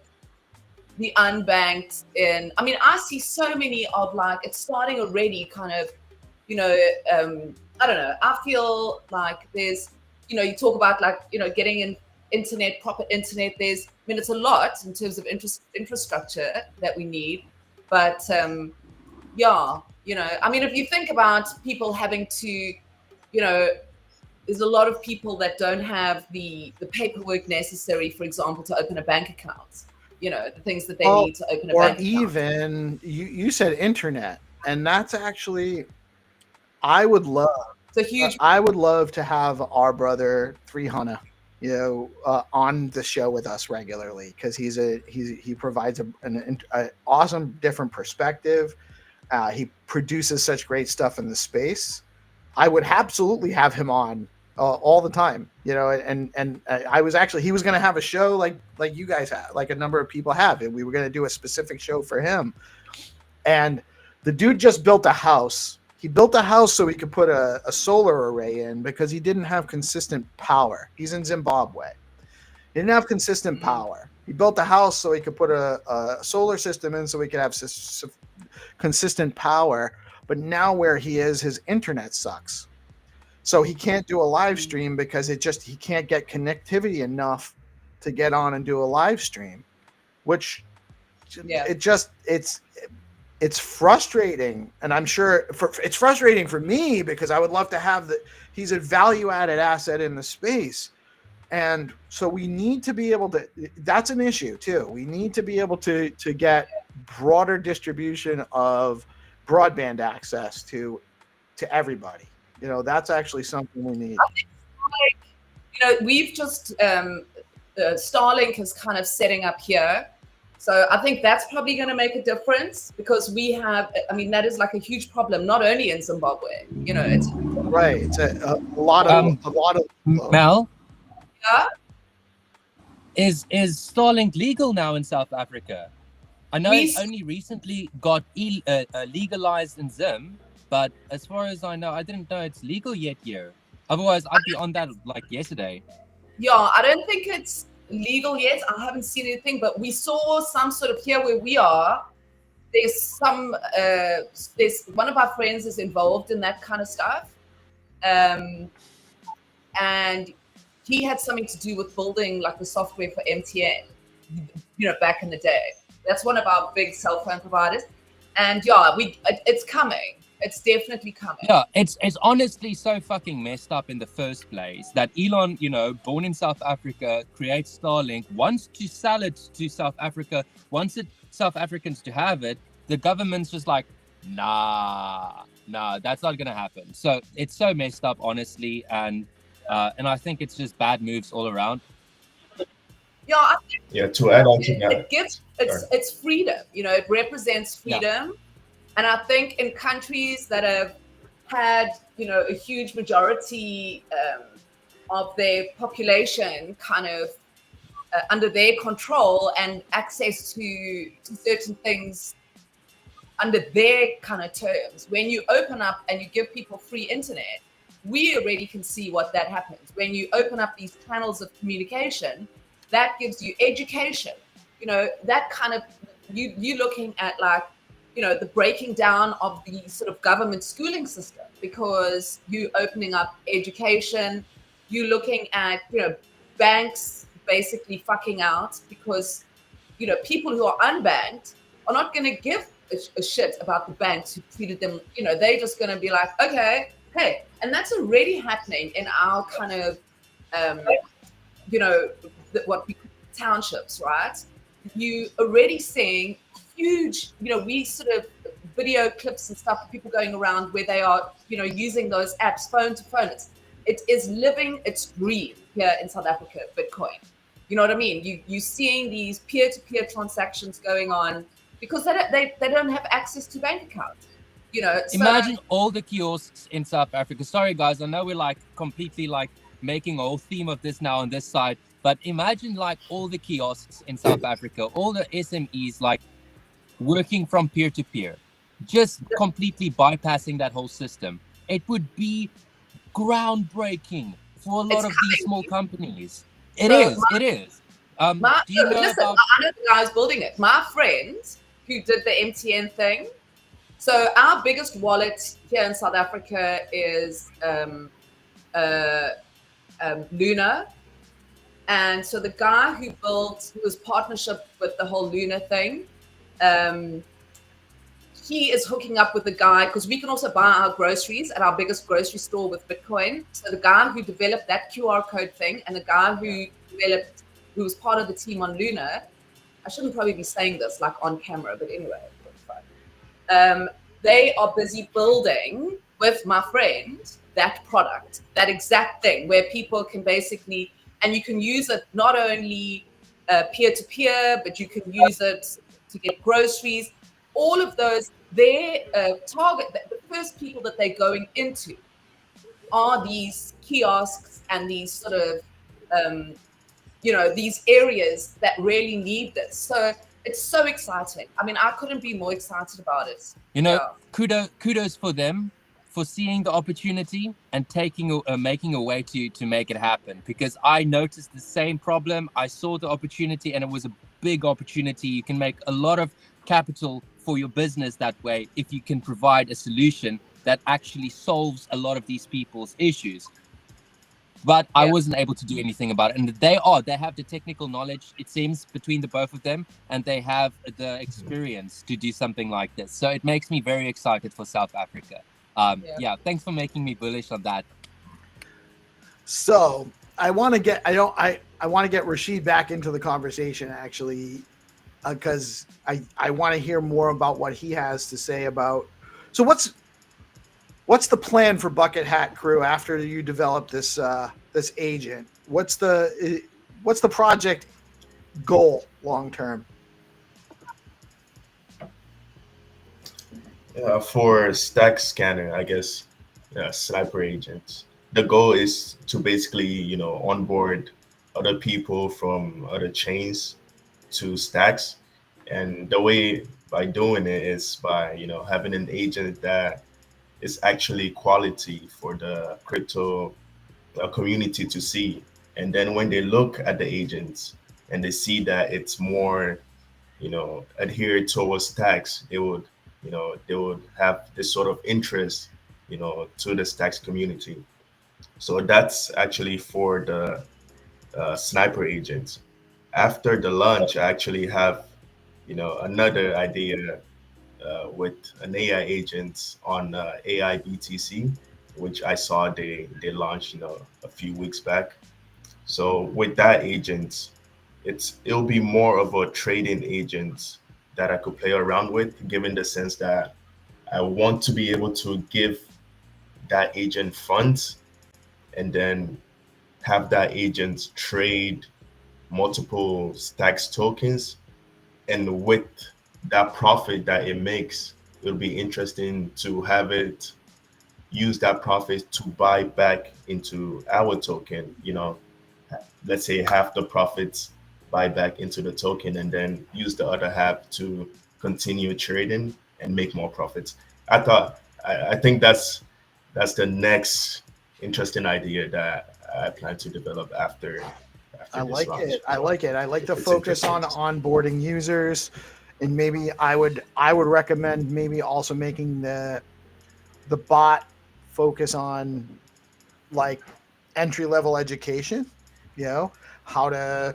be unbanked in. I mean, I see so many of like, it's starting already kind of, I don't know. I feel like there's, you talk about like, getting in proper internet. It's a lot in terms of infrastructure that we need. But I mean, if you think about people having to, there's a lot of people that don't have the paperwork necessary, for example, to open a bank account. The things that they need to open a bank account. Or even, you said internet, and that's actually, I would love to have our brother 300, on the show with us regularly, because he provides an awesome different perspective. He produces such great stuff in the space. I would absolutely have him on all the time, and he was going to have a show like you guys have, like a number of people have, and we were going to do a specific show for him. And the dude just built a house. He built a house so he could put a solar array in, because he didn't have consistent power. He's in Zimbabwe. He didn't have consistent power. He built a house so he could put a solar system in so he could have consistent power. But now where he is, his internet sucks. So he can't do a live stream because he can't get connectivity enough to get on and do a live stream, which it's frustrating. And I'm sure it's frustrating for me because I would love to have he's a value added asset in the space. And so we need to be able to, that's an issue too. We need to be able to get broader distribution of broadband access to everybody. You know, that's actually something we need. I think, you know, we've just, Starlink is kind of setting up here. So I think that's probably going to make a difference because we have, I mean, that is like a huge problem, not only in Zimbabwe, you know, it's right. It's a lot of, Mel? Yeah. Is Starlink legal now in South Africa? I know it only recently got legalized in Zim, but as far as I know, I didn't know it's legal yet here. Otherwise, I'd be on that like yesterday. Yeah, I don't think it's legal yet. I haven't seen anything, but we saw some sort of here where we are. There's some, there's one of our friends is involved in that kind of stuff. And he had something to do with building like the software for MTN, you know, back in the day. That's one of our big cell phone providers. And yeah, it's coming. It's definitely coming. Yeah, it's honestly so fucking messed up in the first place that Elon, you know, born in South Africa, creates Starlink, wants to sell it to South Africa, wants South Africans to have it. The government's just like, nah, that's not gonna happen. So it's so messed up, honestly, and I think it's just bad moves all around. Yeah, I think to add on to that, it gives it's freedom. You know, it represents freedom. Yeah. And I think in countries that have had, you know, a huge majority of their population kind of under their control and access to certain things under their kind of terms, when you open up and you give people free internet, we already can see what that happens. When you open up these channels of communication, that gives you education. You know, that kind of, you looking at like, you know, the breaking down of the sort of government schooling system, because you opening up education, you looking at, you know, banks basically fucking out because, you know, people who are unbanked are not going to give a shit about the banks who treated them, you know, they're just going to be like, okay, hey, and that's already happening in our kind of, you know, what we call townships, right? You already seeing huge, you know, we sort of video clips and stuff, people going around where they are, you know, using those apps phone to phone. It is living its dream here in South Africa, Bitcoin. You know what I mean? You seeing these peer-to-peer transactions going on because they don't have access to bank accounts. You know, imagine all the kiosks in South Africa. Sorry guys, I know we're like completely like making a whole theme of this now on this side, but imagine like all the kiosks in South Africa, all the SMEs like working from peer to peer, just completely bypassing that whole system. It would be groundbreaking for a lot of these small companies. It is. Do you know listen, about... I know the guys building it. My friend who did the MTN thing. So our biggest wallet here in South Africa is Luna. And so the guy who was partnership with the whole Luna thing, he is hooking up with the guy, because we can also buy our groceries at our biggest grocery store with Bitcoin. So the guy who developed that QR code thing and the guy who was part of the team on Luna, I shouldn't probably be saying this like on camera, but anyway, they are busy building with my friend that product, that exact thing where people can basically, and you can use it not only peer-to-peer, but you can use it to get groceries. All of those, their target, the first people that they're going into are these kiosks and these sort of, you know, these areas that really need this. So it's so exciting. I mean, I couldn't be more excited about it. You know, kudos for them for seeing the opportunity and making a way to make it happen. Because I noticed the same problem. I saw the opportunity and it was a big opportunity. You can make a lot of capital for your business that way if you can provide a solution that actually solves a lot of these people's issues. but I Yeah. wasn't able to do anything about it. And they have the technical knowledge, it seems, between the both of them, and they have the experience to do something like this. So it makes me very excited for South Africa. Yeah, thanks for making me bullish on that. So I want to get Rashid back into the conversation, actually, because I want to hear more about what he has to say about. So what's the plan for Bucket Hat Crew after you develop this this agent? What's the project goal long term? For stack scanner, I guess, sniper agents. The goal is to basically, onboard other people from other chains to stacks, and the way by doing it is by having an agent that is actually quality for the crypto community to see, and then when they look at the agents and they see that it's more adhere towards tax, they would have this sort of interest, to the stacks community. So that's actually for the sniper agents. After the launch, I actually have, another idea with an AI agent on AI BTC, which I saw they launched, a few weeks back. So with that agent, it'll be more of a trading agent that I could play around with, given the sense that I want to be able to give that agent funds and then have that agent trade multiple stacks tokens. And with that profit that it makes, it'll be interesting to have it use that profit to buy back into our token, let's say half the profits buy back into the token and then use the other half to continue trading and make more profits. I think that's the next interesting idea that I plan to develop after I this like launch. it. I like it. I like the It's focus on interesting. onboarding users, and maybe I would recommend maybe also making the bot focus on like entry level education. You know how to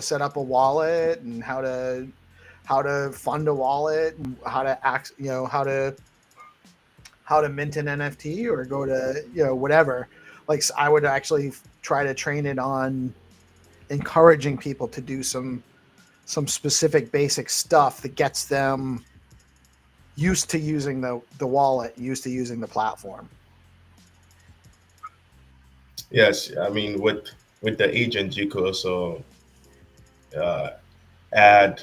set up a wallet and how to fund a wallet and how to how to mint an NFT or go to whatever. Like I would actually try to train it on encouraging people to do some specific basic stuff that gets them used to using the wallet, used to using the platform. Yes, I mean with the agent, you could also uh, add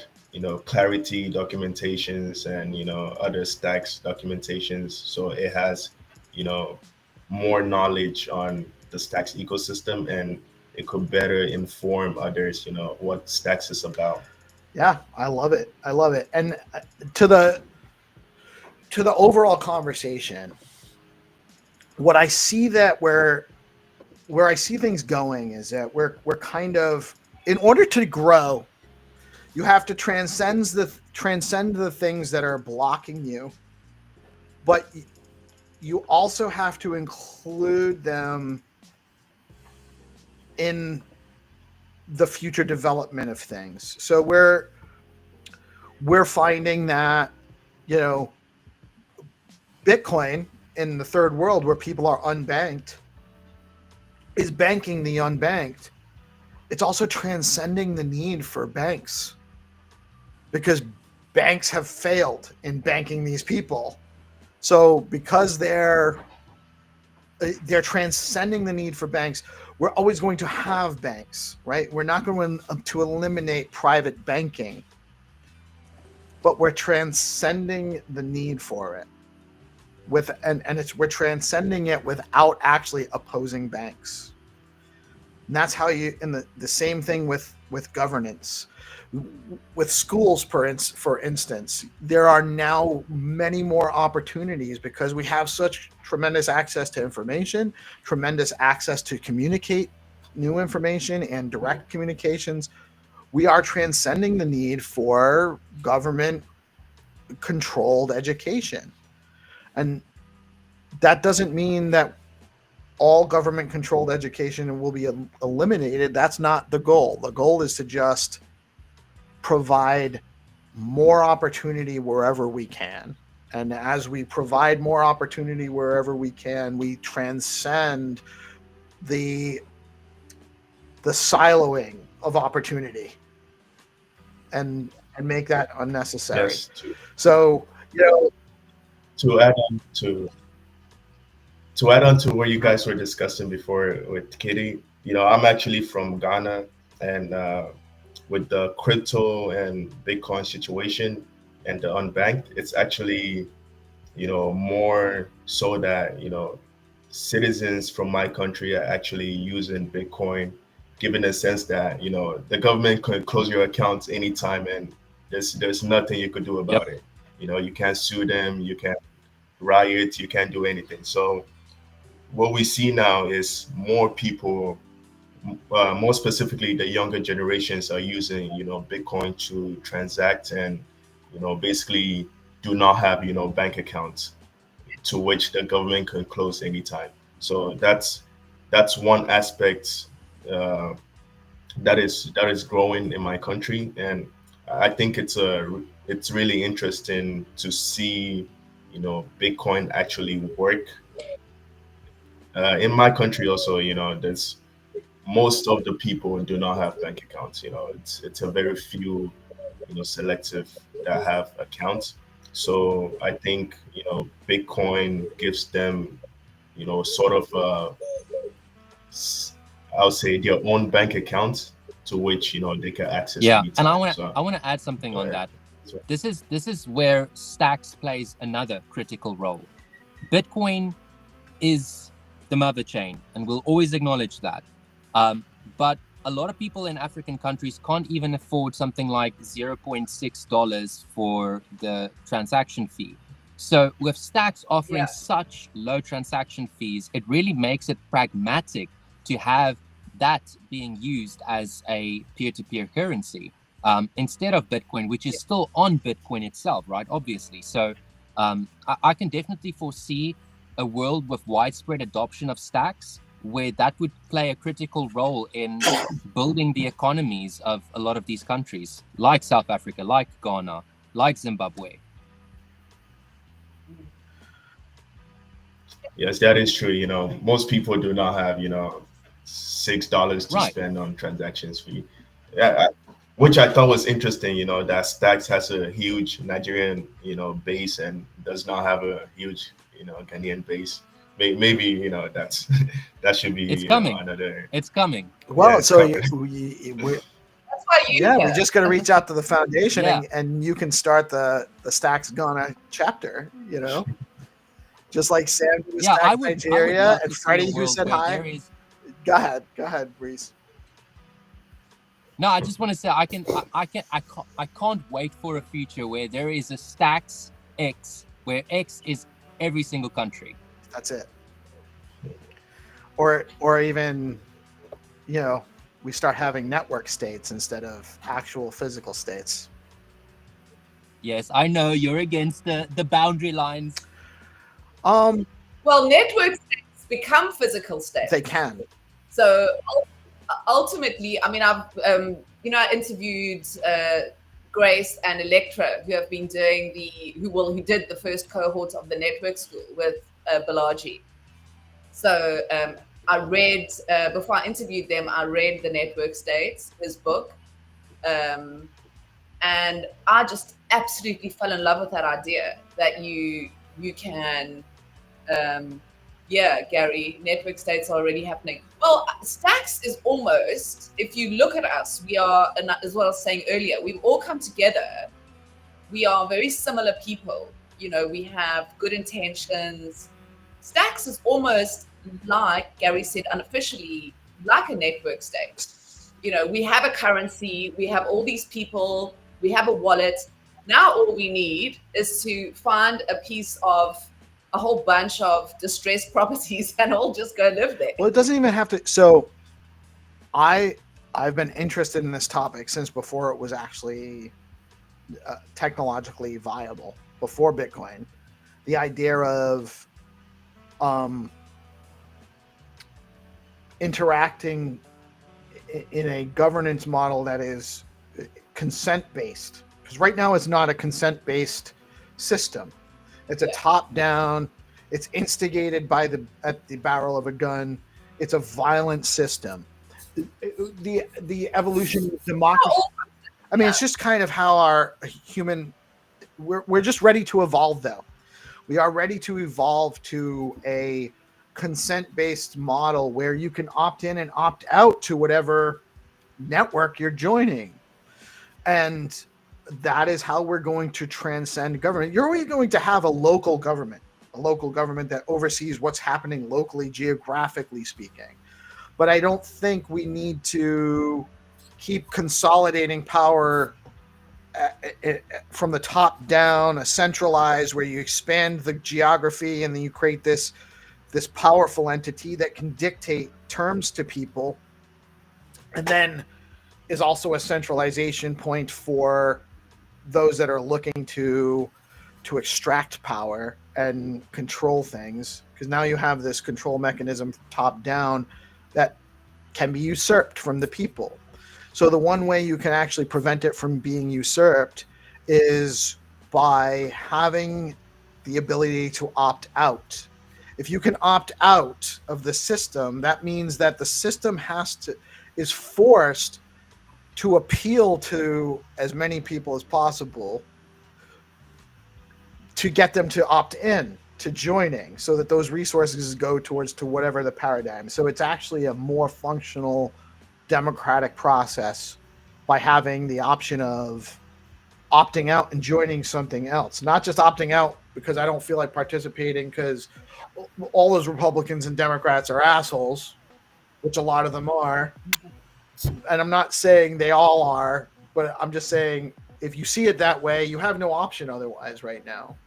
clarity documentations and other stacks documentations, so it has you know more knowledge on the stacks ecosystem, and it could better inform others what stacks is about. Yeah, I love it. I love it. And to the overall conversation, what I see that where I see things going is that we're kind of, in order to grow, you have to transcend the things that are blocking you, but you also have to include them in the future development of things. So we're finding that Bitcoin in the third world, where people are unbanked, is banking the unbanked. It's also transcending the need for banks, because banks have failed in banking these people. So because they're transcending the need for banks, we're always going to have banks, right? We're not going to eliminate private banking, but we're transcending the need for it we're transcending it without actually opposing banks. And that's how the same thing with governance. With schools, for instance, there are now many more opportunities because we have such tremendous access to information, tremendous access to communicate new information and direct communications. We are transcending the need for government controlled education. And that doesn't mean that all government controlled education will be eliminated. That's not the goal. The goal is to just provide more opportunity wherever we can. And as we provide more opportunity wherever we can, we transcend the siloing of opportunity and make that unnecessary. Yes, So, to add on to what you guys were discussing before with Kitty, I'm actually from Ghana, and with the crypto and Bitcoin situation and the unbanked, it's actually, more so that, citizens from my country are actually using Bitcoin, given the sense that, the government could close your accounts anytime and there's nothing you could do about it. You can't sue them, you can't riot, you can't do anything. So what we see now is more people, more specifically the younger generations, are using Bitcoin to transact and basically do not have bank accounts to which the government can close anytime. So that's one aspect that is growing in my country, and I think it's really interesting to see Bitcoin actually work. In my country also, there's most of the people do not have bank accounts. It's a very few, selective that have accounts. So I think Bitcoin gives them, sort of I'll say their own bank account to which they can access. Yeah, anytime. and I want to add something on that. Sorry. This is where Stacks plays another critical role. Bitcoin is the mother chain, and we'll always acknowledge that. But a lot of people in African countries can't even afford something like $0.6 for the transaction fee. So with Stacks offering such low transaction fees, it really makes it pragmatic to have that being used as a peer-to-peer currency instead of Bitcoin, which is still on Bitcoin itself, right? Obviously. So I can definitely foresee a world with widespread adoption of Stacks, where that would play a critical role in building the economies of a lot of these countries, like South Africa, like Ghana, like Zimbabwe. Yes, that is true. Most people do not have, $6 to spend on transactions fee. Yeah, which I thought was interesting, that Stacks has a huge Nigerian, base and does not have a huge, Ghanaian base. Maybe that's that should be It's coming. Another. It's coming. Well, Yeah, it's so coming. we're That's why you. we're just going to reach out to the foundation, Yeah. and you can start the Stacks Ghana chapter. Just like Sam who Yeah, Stacks I would Nigeria love and to see a Freddie who world said where hi. there is- Go ahead, Reece. No, I just want to say I can't wait for a future where there is a Stacks X, where X is every single country. That's it. Or even, we start having network states instead of actual physical states. Yes, I know you're against the boundary lines. Well, network states become physical states. They can. So ultimately, I mean, I've I interviewed Grace and Electra, who have been doing who did the first cohort of the network school with Balaji. So I read before I interviewed them. I read The Network States, his book, and I just absolutely fell in love with that idea that you can. Gary, network states are already happening. Well, Stacks is almost, if you look at us, we are, as well as saying earlier, we've all come together. We are very similar people. We have good intentions. Stacks is almost like Gary said, unofficially, like a network state. We have a currency, we have all these people, we have a wallet. Now all we need is to find a piece of a whole bunch of distressed properties and all just go live there. Well, it doesn't even have to. So I've been interested in this topic since before it was actually technologically viable, before Bitcoin. The idea of interacting in a governance model that is consent-based. Because right now it's not a consent-based system. It's a top-down. It's instigated by at the barrel of a gun. It's a violent system. The evolution of democracy. I mean, it's just kind of how our human. We're just ready to evolve, though. We are ready to evolve to a consent-based model where you can opt in and opt out to whatever network you're joining, and that is how we're going to transcend government. You're always going to have a local government that oversees what's happening locally, geographically speaking. But I don't think we need to keep consolidating power from the top down, a centralized, where you expand the geography and then you create this powerful entity that can dictate terms to people, and then is also a centralization point for those that are looking to extract power and control things, because now you have this control mechanism top down that can be usurped from the people. So the one way you can actually prevent it from being usurped is by having the ability to opt out. If you can opt out of the system, that means that the system is forced to appeal to as many people as possible to get them to opt in to joining, so that those resources go towards whatever the paradigm. So it's actually a more functional democratic process by having the option of opting out and joining something else, not just opting out because I don't feel like participating because all those Republicans and Democrats are assholes, which a lot of them are. And I'm not saying they all are, but I'm just saying if you see it that way, you have no option otherwise right now.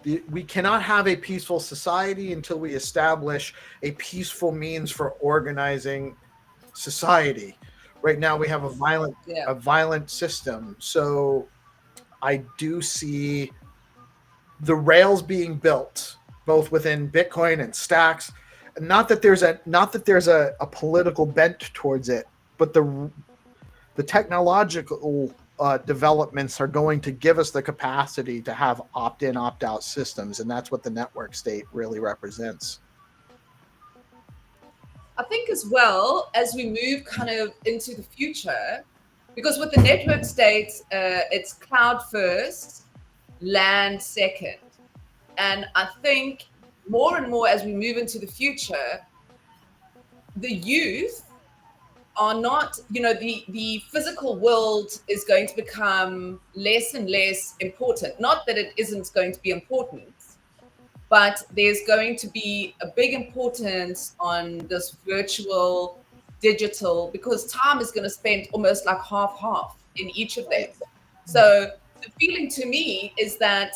We cannot have a peaceful society until we establish a peaceful means for organizing society. Right now we have a violent system. So I do see the rails being built both within Bitcoin and stacks. Not that there's a political bent towards it, but the technological developments are going to give us the capacity to have opt-in, opt-out systems, and that's what the network state really represents. I think as well, as we move kind of into the future, because with the network state, it's cloud first, land second. And I think more and more as we move into the future, the youth are not, the physical world is going to become less and less important. Not that it isn't going to be important, but there's going to be a big importance on this virtual, digital, because time is going to spend almost like half in each of them. So the feeling to me is that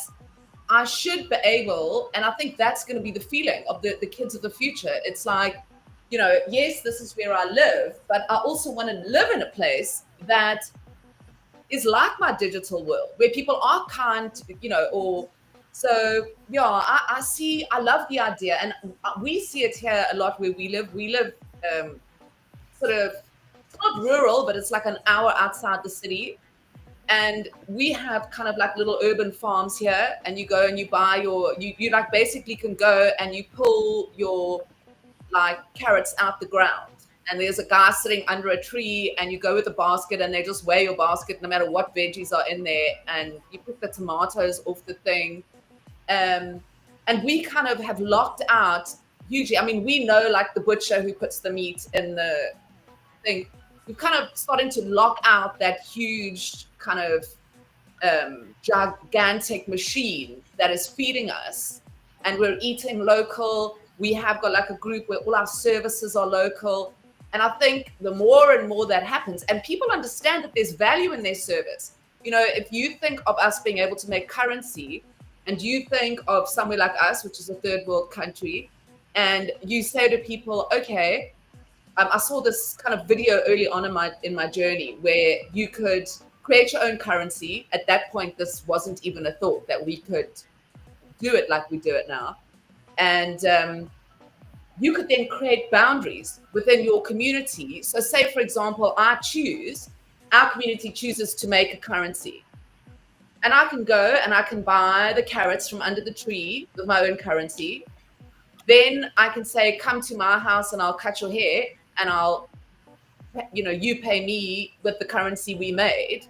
I should be able, and I think that's going to be the feeling of the kids of the future. It's like, yes, this is where I live, but I also want to live in a place that is like my digital world, where people are kind, so yeah, I love the idea, and we see it here a lot where we live. We live sort of, it's not rural, but it's like an hour outside the city. And we have kind of like little urban farms here, and you go and you buy you like basically can go and you pull your like carrots out the ground, and there's a guy sitting under a tree, and you go with a basket and they just weigh your basket no matter what veggies are in there, and you pick the tomatoes off the thing. And we kind of have locked out hugely. I mean, we know like the butcher who puts the meat in the thing. We're kind of starting to lock out that huge kind of gigantic machine that is feeding us, and we're eating local. We have got like a group where all our services are local. And I think the more and more that happens, and people understand that there's value in their service. If you think of us being able to make currency, and you think of somewhere like us, which is a third world country, and you say to people, okay, I saw this kind of video early on in my journey where you could create your own currency. At that point, this wasn't even a thought that we could do it like we do it now. And you could then create boundaries within your community. So say, for example, our community chooses to make a currency. And I can go and I can buy the carrots from under the tree with my own currency. Then I can say, come to my house and I'll cut your hair and you pay me with the currency we made.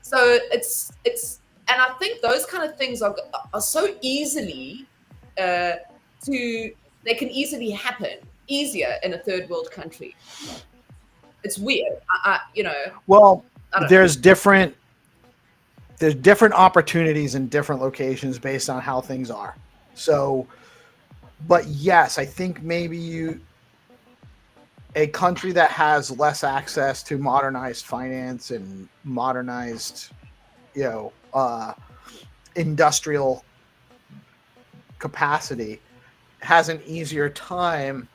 So and I think those kind of things are so easily they can easily happen easier in a third world country. It's weird. Well, I don't there's different opportunities in different locations based on how things are. So, but yes, I think maybe a country that has less access to modernized finance and modernized, industrial capacity has an easier time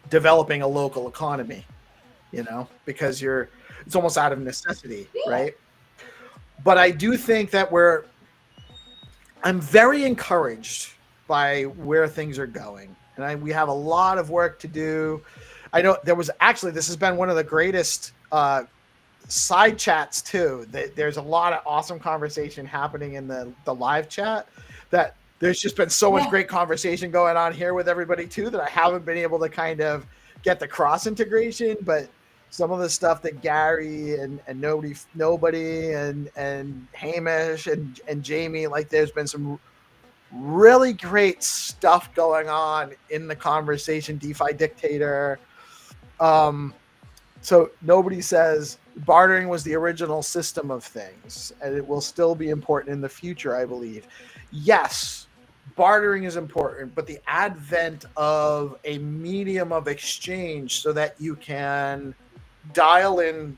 developing a local economy, because it's almost out of necessity, right? But I do think that I'm very encouraged by where things are going. And we have a lot of work to do. I know this has been one of the greatest side chats too. There's a lot of awesome conversation happening in the live chat, that there's just been so much great conversation going on here with everybody too, that I haven't been able to kind of get the cross integration, but some of the stuff that Gary and nobody and Hamish and Jamie, like there's been some really great stuff going on in the conversation. DeFi Dictator. So nobody says bartering was the original system of things, and it will still be important in the future, I believe. Yes, bartering is important, but the advent of a medium of exchange so that you can dial in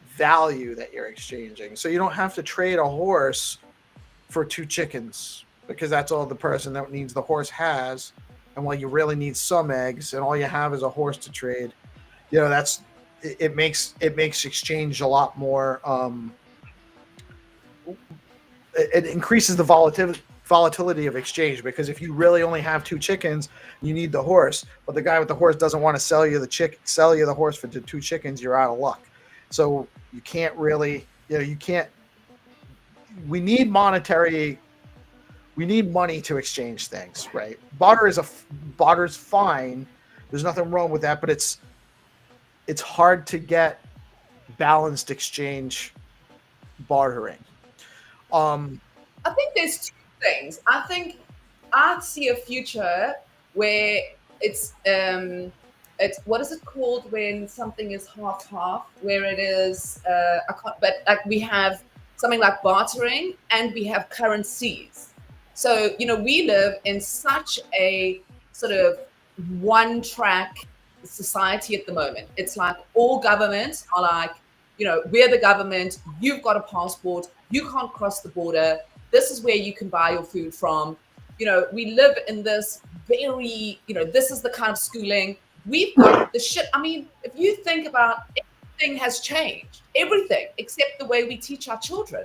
value that you're exchanging. So you don't have to trade a horse for 2 chickens, because that's all the person that needs the horse has. And while you really need some eggs and all you have is a horse to trade, it makes exchange a lot more. It increases the volatility of exchange, because if you really only have 2 chickens, you need the horse, but the guy with the horse doesn't want to sell you the horse for the 2 chickens, you're out of luck. So you can't really, we need money to exchange things, right? Barter's fine. There's nothing wrong with that, but it's hard to get balanced exchange bartering. I think there's 2 things. I think I see a future where it's what is it called when something is half, where it is but like we have something like bartering and we have currencies. So we live in such a sort of one track society at the moment. It's like all governments are like, we're the government, you've got a passport, you can't cross the border, this is where you can buy your food from. We live in this very, this is the kind of schooling we've got. The shit, I mean, if you think about it, everything has changed, everything except the way we teach our children.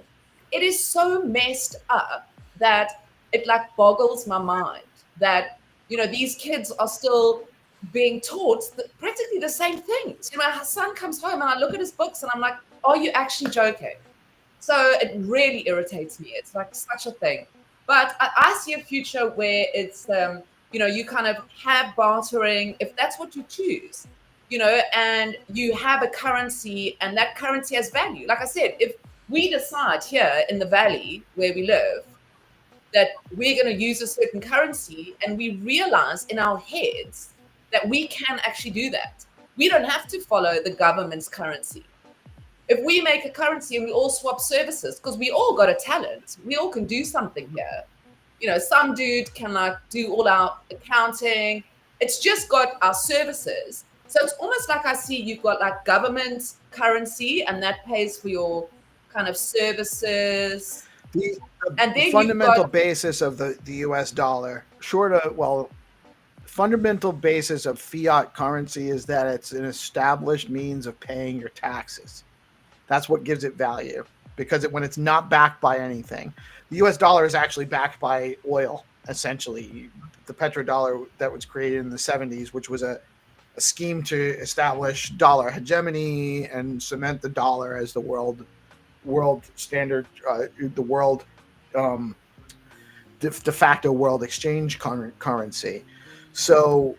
It is so messed up that it like boggles my mind that these kids are still being taught practically the same things. My son comes home and I look at his books and I'm like, are you actually joking? So it really irritates me. It's like such a thing. But I see a future where it's you kind of have bartering if that's what you choose, and you have a currency and that currency has value. Like I said, if we decide here in the valley where we live that we're going to use a certain currency, and we realize in our heads that we can actually do that, we don't have to follow the government's currency. If we make a currency and we all swap services, because we all got a talent, we all can do something here. Some dude can like do all our accounting. It's just got our services. So it's almost like I see you've got like government currency, and that pays for your kind of services. The And then fundamental basis of the US dollar, fundamental basis of fiat currency is that it's an established means of paying your taxes. That's what gives it value, because when it's not backed by anything, the US dollar is actually backed by oil. essentially the petrodollar that was created in the 70s, which was a scheme to establish dollar hegemony and cement the dollar as the world standard, the world de facto world exchange currency. So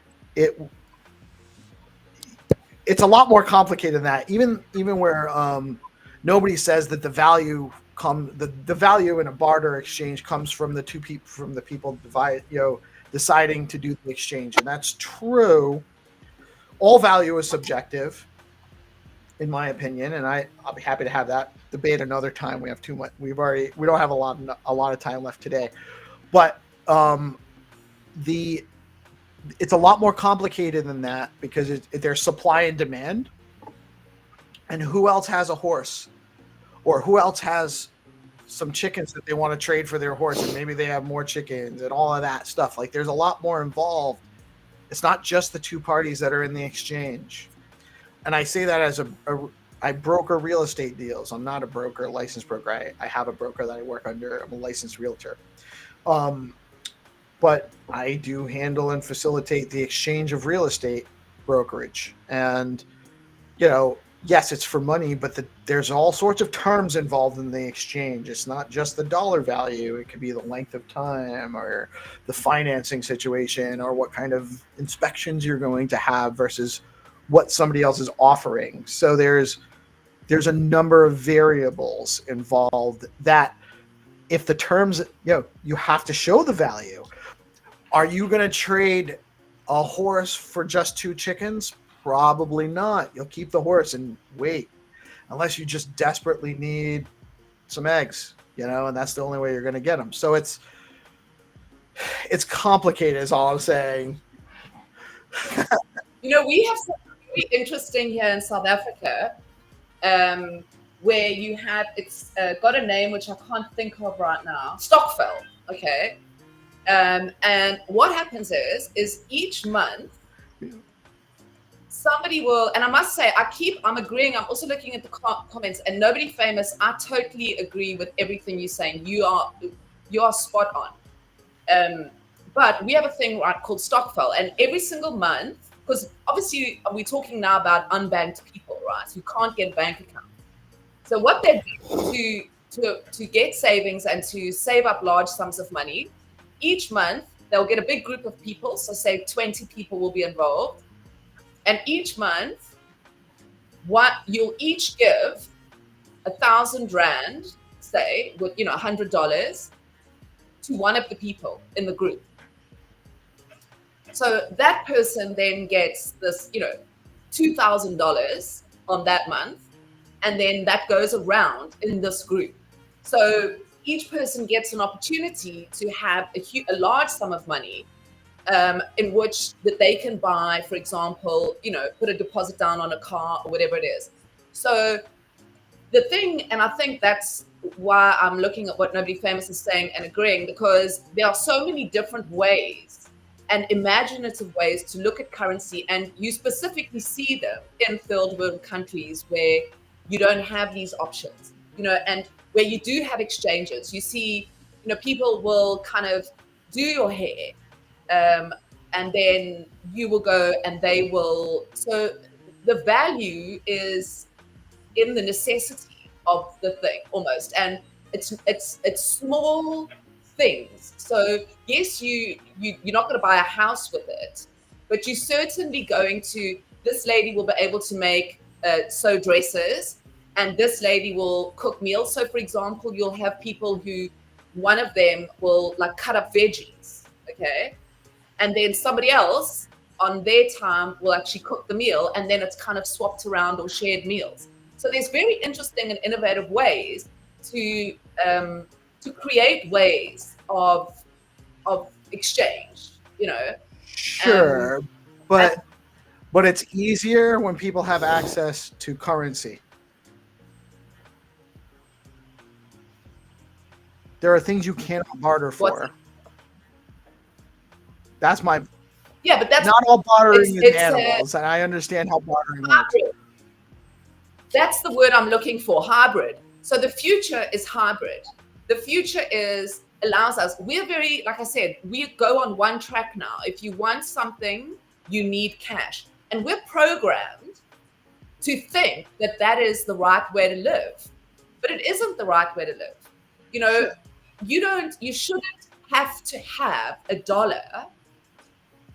it's a lot more complicated than that. Even where nobody says that the value in a barter exchange comes from the people deciding to do the exchange, and that's true. All value is subjective, in my opinion, and I'll be happy to have that debate another time. We have too much. We don't have a lot of time left today, but it's a lot more complicated than that because there's supply and demand, and who else has a horse, or who else has some chickens that they want to trade for their horse, and maybe they have more chickens and all of that stuff. Like, there's a lot more involved. It's not just the two parties that are in the exchange. And I say that as I broker real estate deals. I'm not a broker, licensed broker. I have a broker that I work under. I'm a licensed realtor. But I do handle and facilitate the exchange of real estate brokerage. And, yes, it's for money, but there's all sorts of terms involved in the exchange. It's not just the dollar value. It could be the length of time, or the financing situation, or what kind of inspections you're going to have versus what somebody else is offering. So there's a number of variables involved that, if the terms, you have to show the value. Are you going to trade a horse for just 2 chickens? Probably not. You'll keep the horse and wait, unless you just desperately need some eggs, and that's the only way you're going to get them. So it's complicated, is all I'm saying. We have something really interesting here in South Africa, where you have, it's got a name which I can't think of right now, Stokvel, okay? And what happens is each month, somebody will, and I must say, I'm agreeing. I'm also looking at the comments, and Nobody Famous, I totally agree with everything you're saying. You are spot on. But we have a thing, right, called Stokvel, and every single month, because obviously we're talking now about unbanked people, right, who can't get bank accounts. So what they do to get savings and to save up large sums of money, each month they'll get a big group of people. So say 20 people will be involved. And each month, you'll each give 1,000 rand, say, with $100 to one of the people in the group. So that person then gets this, $2,000 on that month, and then that goes around in this group. So each person gets an opportunity to have a large sum of money, in which that they can buy, for example, put a deposit down on a car or whatever it is. So the thing, and I think that's why I'm looking at what Nobody Famous is saying and agreeing, because there are so many different ways and imaginative ways to look at currency, and you specifically see them in third world countries where you don't have these options, and where you do have exchanges. You see, people will kind of do your hair, and then you will go and they will. So the value is in the necessity of the thing almost, and it's small things. So yes, you're not going to buy a house with it, but you're certainly going to. This lady will be able to make sew dresses, and this lady will cook meals. So for example, you'll have people who, one of them will cut up veggies, okay? And then somebody else on their time will actually cook the meal, and then it's kind of swapped around or shared meals. So there's very interesting and innovative ways to create ways of exchange, Sure, but it's easier when people have access to currency. There are things you cannot barter for. That's my. Yeah, but that's not all bartering is animals, and I understand how bartering works. That's the word I'm looking for, hybrid. So the future is hybrid. The future is allows us, we're very, like I said, we go on one track now. If you want something, you need cash. And we're programmed to think that that is the right way to live. But it isn't the right way to live. You know, you shouldn't have to have $1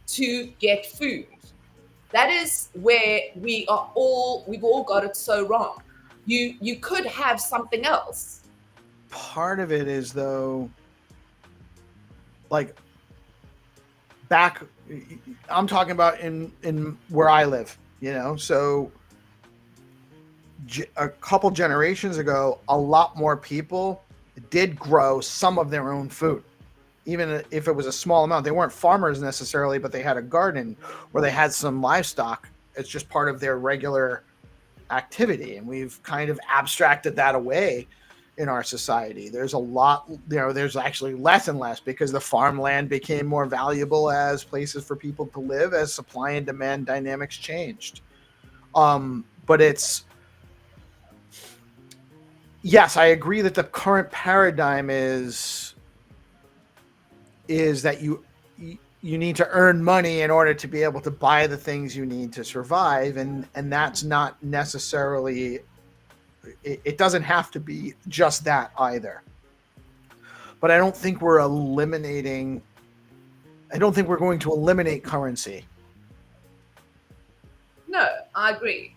to get food. That is where we've all got it so wrong. You could have something else. Part of it is, though, like back, I'm talking about in where I live, you know, so a couple generations ago, a lot more people did grow some of their own food, even if it was a small amount. They weren't farmers necessarily, but they had a garden or they had some livestock. It's just part of their regular activity, and we've kind of abstracted that away in our society. There's a lot, you know, there's actually less and less because the farmland became more valuable as places for people to live as supply and demand dynamics changed. But it's, yes, I agree that the current paradigm is that you need to earn money in order to be able to buy the things you need to survive, and that's not necessarily, it doesn't have to be just that either. But I don't think we're going to eliminate currency. No, I agree.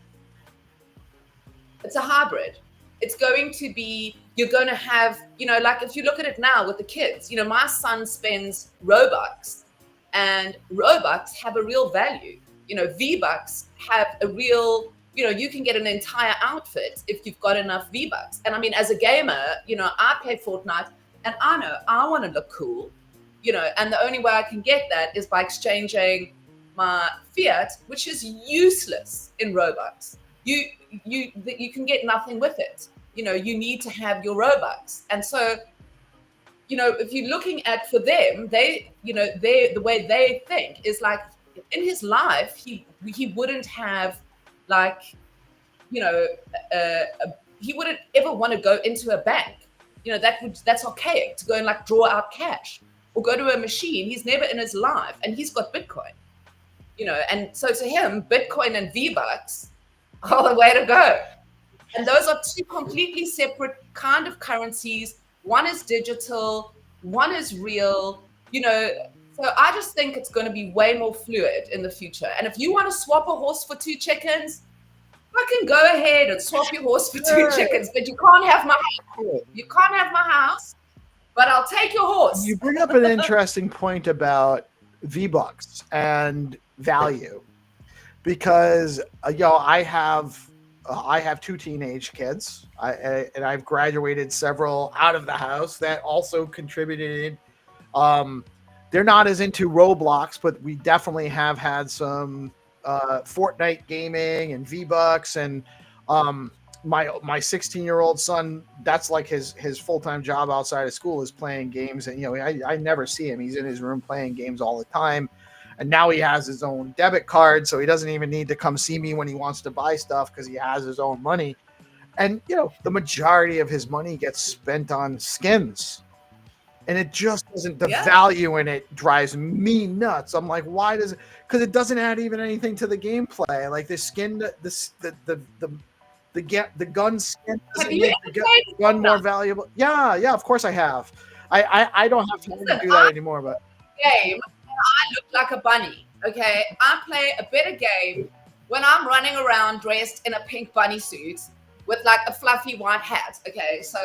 It's a hybrid. It's going to be, you're going to have, you know, like if you look at it now with the kids, you know, my son spends Robux, and Robux have a real value. You know, V-Bucks have a real, you know, you can get an entire outfit if you've got enough V-Bucks. And I mean, as a gamer, you know, I play Fortnite, and I know I want to look cool, you know, and the only way I can get that is by exchanging my fiat, which is useless in Robux. You can get nothing with it. You know, you need to have your Robux. And so, you know, if you're looking at, for them, the way they think is like, in his life, he wouldn't have, like, you know, he wouldn't ever want to go into a bank. You know, that's archaic to go and like draw out cash or go to a machine. He's never in his life, and he's got Bitcoin. You know, and so to him, Bitcoin and V-Bucks are the way to go. And those are two completely separate kind of currencies. One is digital, one is real, you know. So I just think it's going to be way more fluid in the future. And if you want to swap a horse for 2 chickens, I can go ahead and swap your horse for 2 chickens, but you can't have my house. You can't have my house, but I'll take your horse. You bring up an interesting point about V-Bucks and value, because I have 2 teenage kids, and I've graduated several out of the house that also contributed. They're not as into Roblox, but we definitely have had some Fortnite gaming and V-Bucks, and my 16-year-old son, that's like his full-time job outside of school is playing games. And, you know, I never see him. He's in his room playing games all the time. And now he has his own debit card, so he doesn't even need to come see me when he wants to buy stuff because he has his own money. And, you know, the majority of his money gets spent on skins. And it just doesn't, the value in it drives me nuts. I'm like, why does it? Because it doesn't add even anything to the gameplay. Like the skin, the gun skin doesn't make the gun more valuable. Yeah, of course I have. I don't have time to do that anymore, but game, I look like a bunny. Okay, I play a better game when I'm running around dressed in a pink bunny suit with like a fluffy white hat. Okay, so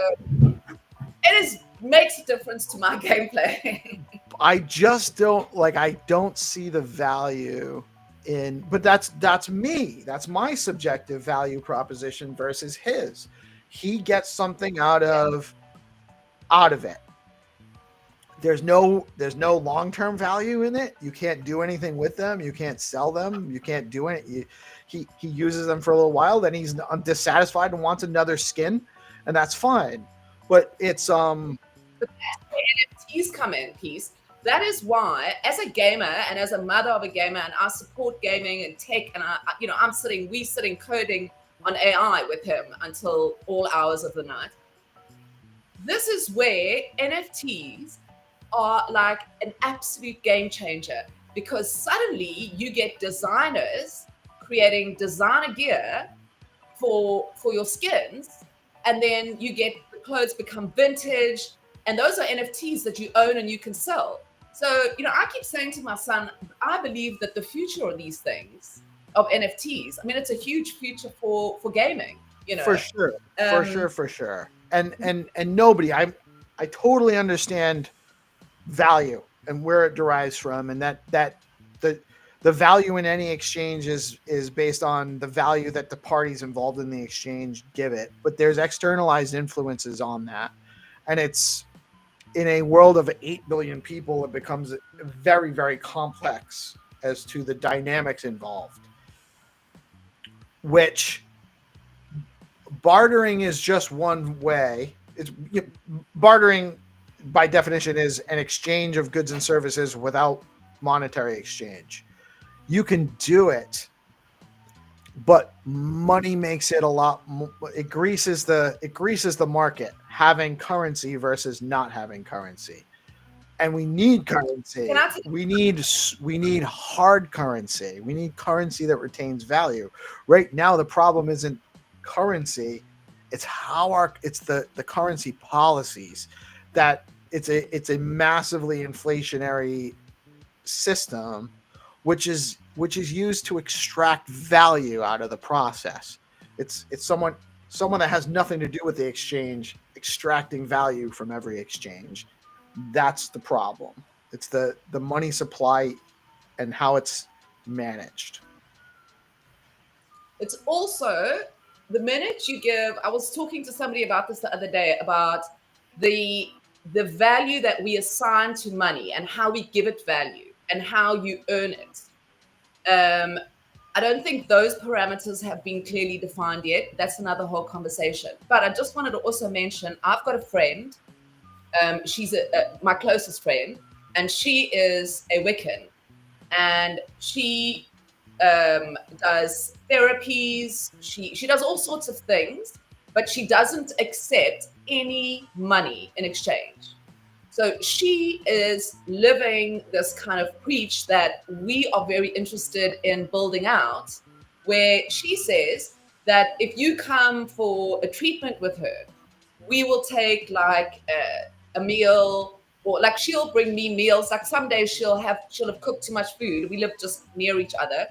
makes a difference to my gameplay. I just don't see the value in, but that's me. That's my subjective value proposition versus his. He gets something out of it. There's no long-term value in it. You can't do anything with them. You can't sell them. You can't do it. He uses them for a little while, then he's dissatisfied and wants another skin, and that's fine. But it's But that's where NFTs come in, Peace. That is why, as a gamer and as a mother of a gamer, and I support gaming and tech, and we're sitting coding on AI with him until all hours of the night. this is where NFTs are like an absolute game changer, because suddenly you get designers creating designer gear for your skins, and then you get the clothes become vintage, and those are NFTs that you own and you can sell. So, you know, I keep saying to my son, I believe that the future of these things, of NFTs, I mean, it's a huge future for gaming, you know. For sure. Um, For sure. And nobody, I totally understand value and where it derives from, and that the value in any exchange is based on the value that the parties involved in the exchange give it. But there's externalized influences on that, and it's in a world of 8 billion people, it becomes very, very complex as to the dynamics involved, which bartering is just one way. It's bartering by definition is an exchange of goods and services without monetary exchange. You can do it, but money makes it a lot more, it greases the market, having currency versus not having currency. And we need currency. Can I t- We need hard currency. We need currency that retains value. Right now, the problem isn't currency; it's it's the currency policies that it's a massively inflationary system, which is used to extract value out of the process. It's someone that has nothing to do with the exchange extracting value from every exchange. That's the problem. It's the money supply and how it's managed. It's also the minute you give, I was talking to somebody about this the other day, about the value that we assign to money and how we give it value and how you earn it. I don't think those parameters have been clearly defined yet. That's another whole conversation. But I just wanted to also mention, I've got a friend. She's my closest friend, and she is a Wiccan, and she does therapies. She does all sorts of things, but she doesn't accept any money in exchange. So she is living this kind of preach that we are very interested in building out, where she says that if you come for a treatment with her, we will take like a meal, or like she'll bring me meals. Like some days she'll have cooked too much food. We live just near each other,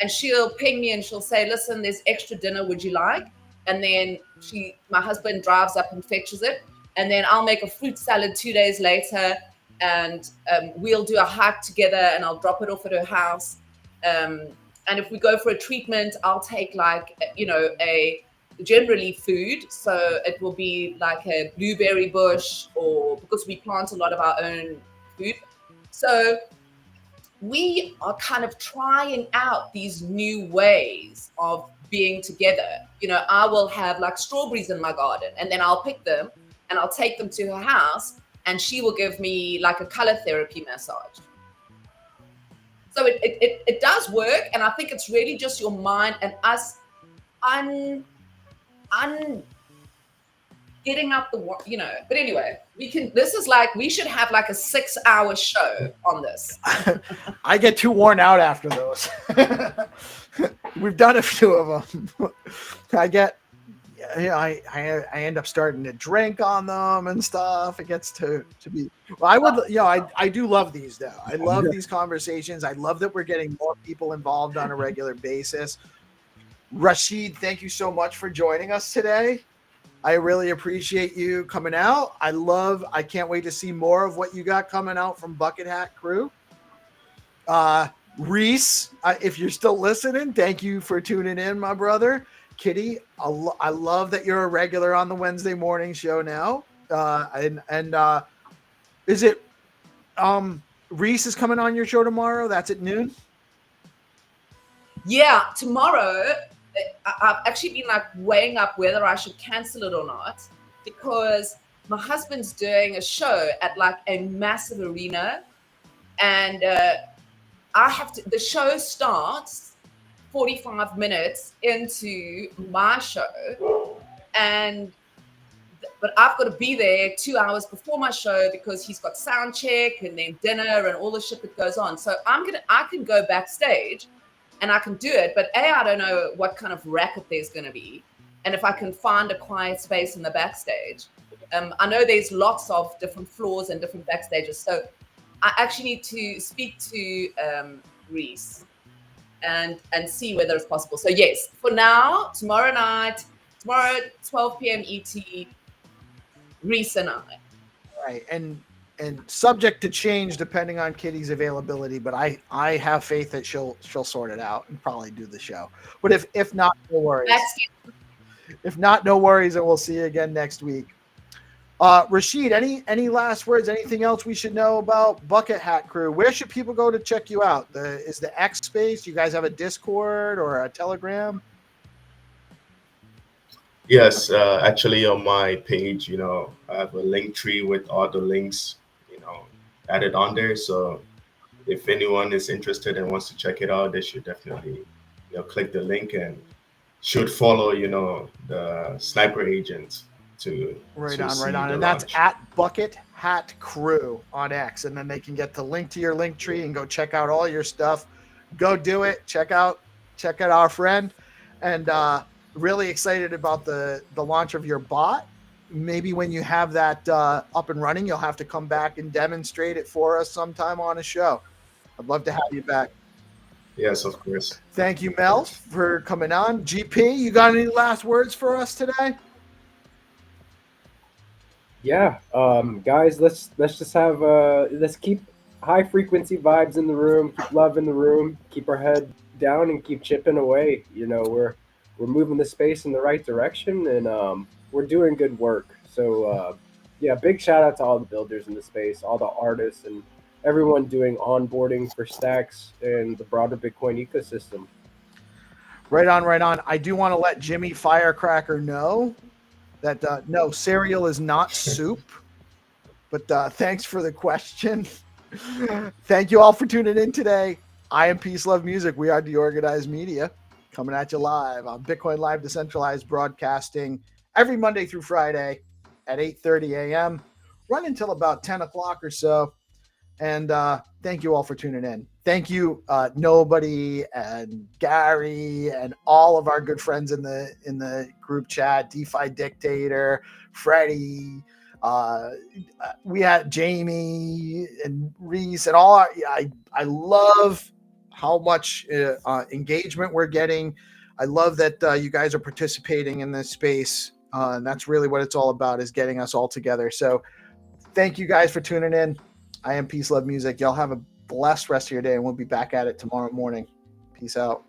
and she'll ping me and she'll say, "Listen, there's extra dinner. Would you like?" And then my husband drives up and fetches it, and then I'll make a fruit salad 2 days later, and we'll do a hike together, and I'll drop it off at her house. And if we go for a treatment, I'll take like a generally food, so it will be like a blueberry bush, or because we plant a lot of our own food. So we are kind of trying out these new ways of being together. I will have like strawberries in my garden, and then I'll pick them and I'll take them to her house, and she will give me like a color therapy massage. So it does work, and I think it's really just your mind and us getting up but anyway, we should have like a 6-hour show on this. I get too worn out after those. We've done a few of them. I end up starting to drink on them and stuff. It gets to be, I do love these though. I love these conversations. I love that we're getting more people involved on a regular basis. Rashid, thank you so much for joining us today. I really appreciate you coming out. I can't wait to see more of what you got coming out from Bucket Hat Crew. Reece, if you're still listening, thank you for tuning in, my brother. Kitty, I love that you're a regular on the Wednesday morning show now. Is it Reece is coming on your show tomorrow? That's at noon? Yeah, tomorrow. I've actually been like weighing up whether I should cancel it or not, because my husband's doing a show at like a massive arena, and the show starts 45 minutes into my show, and but I've got to be there 2 hours before my show because he's got sound check and then dinner and all the shit that goes on. So I can go backstage and I can do it, but I don't know what kind of racket there's going to be, and if I can find a quiet space in the backstage. I know there's lots of different floors and different backstages, so I actually need to speak to Reece and see whether it's possible. So yes, for now, tomorrow 12 p.m. ET, Reece and I. Right, and subject to change depending on Kitty's availability, but I have faith that she'll sort it out and probably do the show. But if not, no worries. If not, no worries, and we'll see you again next week. Rashid, any last words? Anything else we should know about Bucket Hat Crew? Where should people go to check you out? Is the X space? You guys have a Discord or a Telegram? Yes, actually on my page, I have a link tree with all the links, added on there. So if anyone is interested and wants to check it out, they should definitely, click the link and should follow, the Sniper Agent to right to on, see right on. the And launch. that's at Bucket Hat Crew on X. And then they can get the link to your link tree and go check out all your stuff. Go do it. Check out our friend. And really excited about the launch of your bot. Maybe when you have that up and running, you'll have to come back and demonstrate it for us sometime on a show. I'd love to have you back. Yes, of course. Thank you, Mel, for coming on. GP, you got any last words for us today? Yeah, guys, let's just have let's keep high frequency vibes in the room, keep love in the room, keep our head down, and keep chipping away. We're moving the space in the right direction, and we're doing good work. So yeah, big shout out to all the builders in the space, all the artists, and everyone doing onboarding for Stacks and the broader Bitcoin ecosystem. Right on, right on. I do want to let Jimmy Firecracker know that no, cereal is not soup. But thanks for the question. Thank you all for tuning in today. I am PeaceLoveMusic. We are DeOrganized Media, coming at you live on BitcoinLive Decentralized, broadcasting every Monday through Friday at 8:30 a.m. Run until about 10 o'clock or so. And thank you all for tuning in. Thank you, Nobody and Gary and all of our good friends in the group chat, DeFi Dictator, Freddie. We had Jamie and Reece and all. I love how much engagement we're getting. I love that you guys are participating in this space. And that's really what it's all about, is getting us all together. So thank you guys for tuning in. I am PeaceLoveMusic. Y'all have a blessed rest of your day, and we'll be back at it tomorrow morning. Peace out.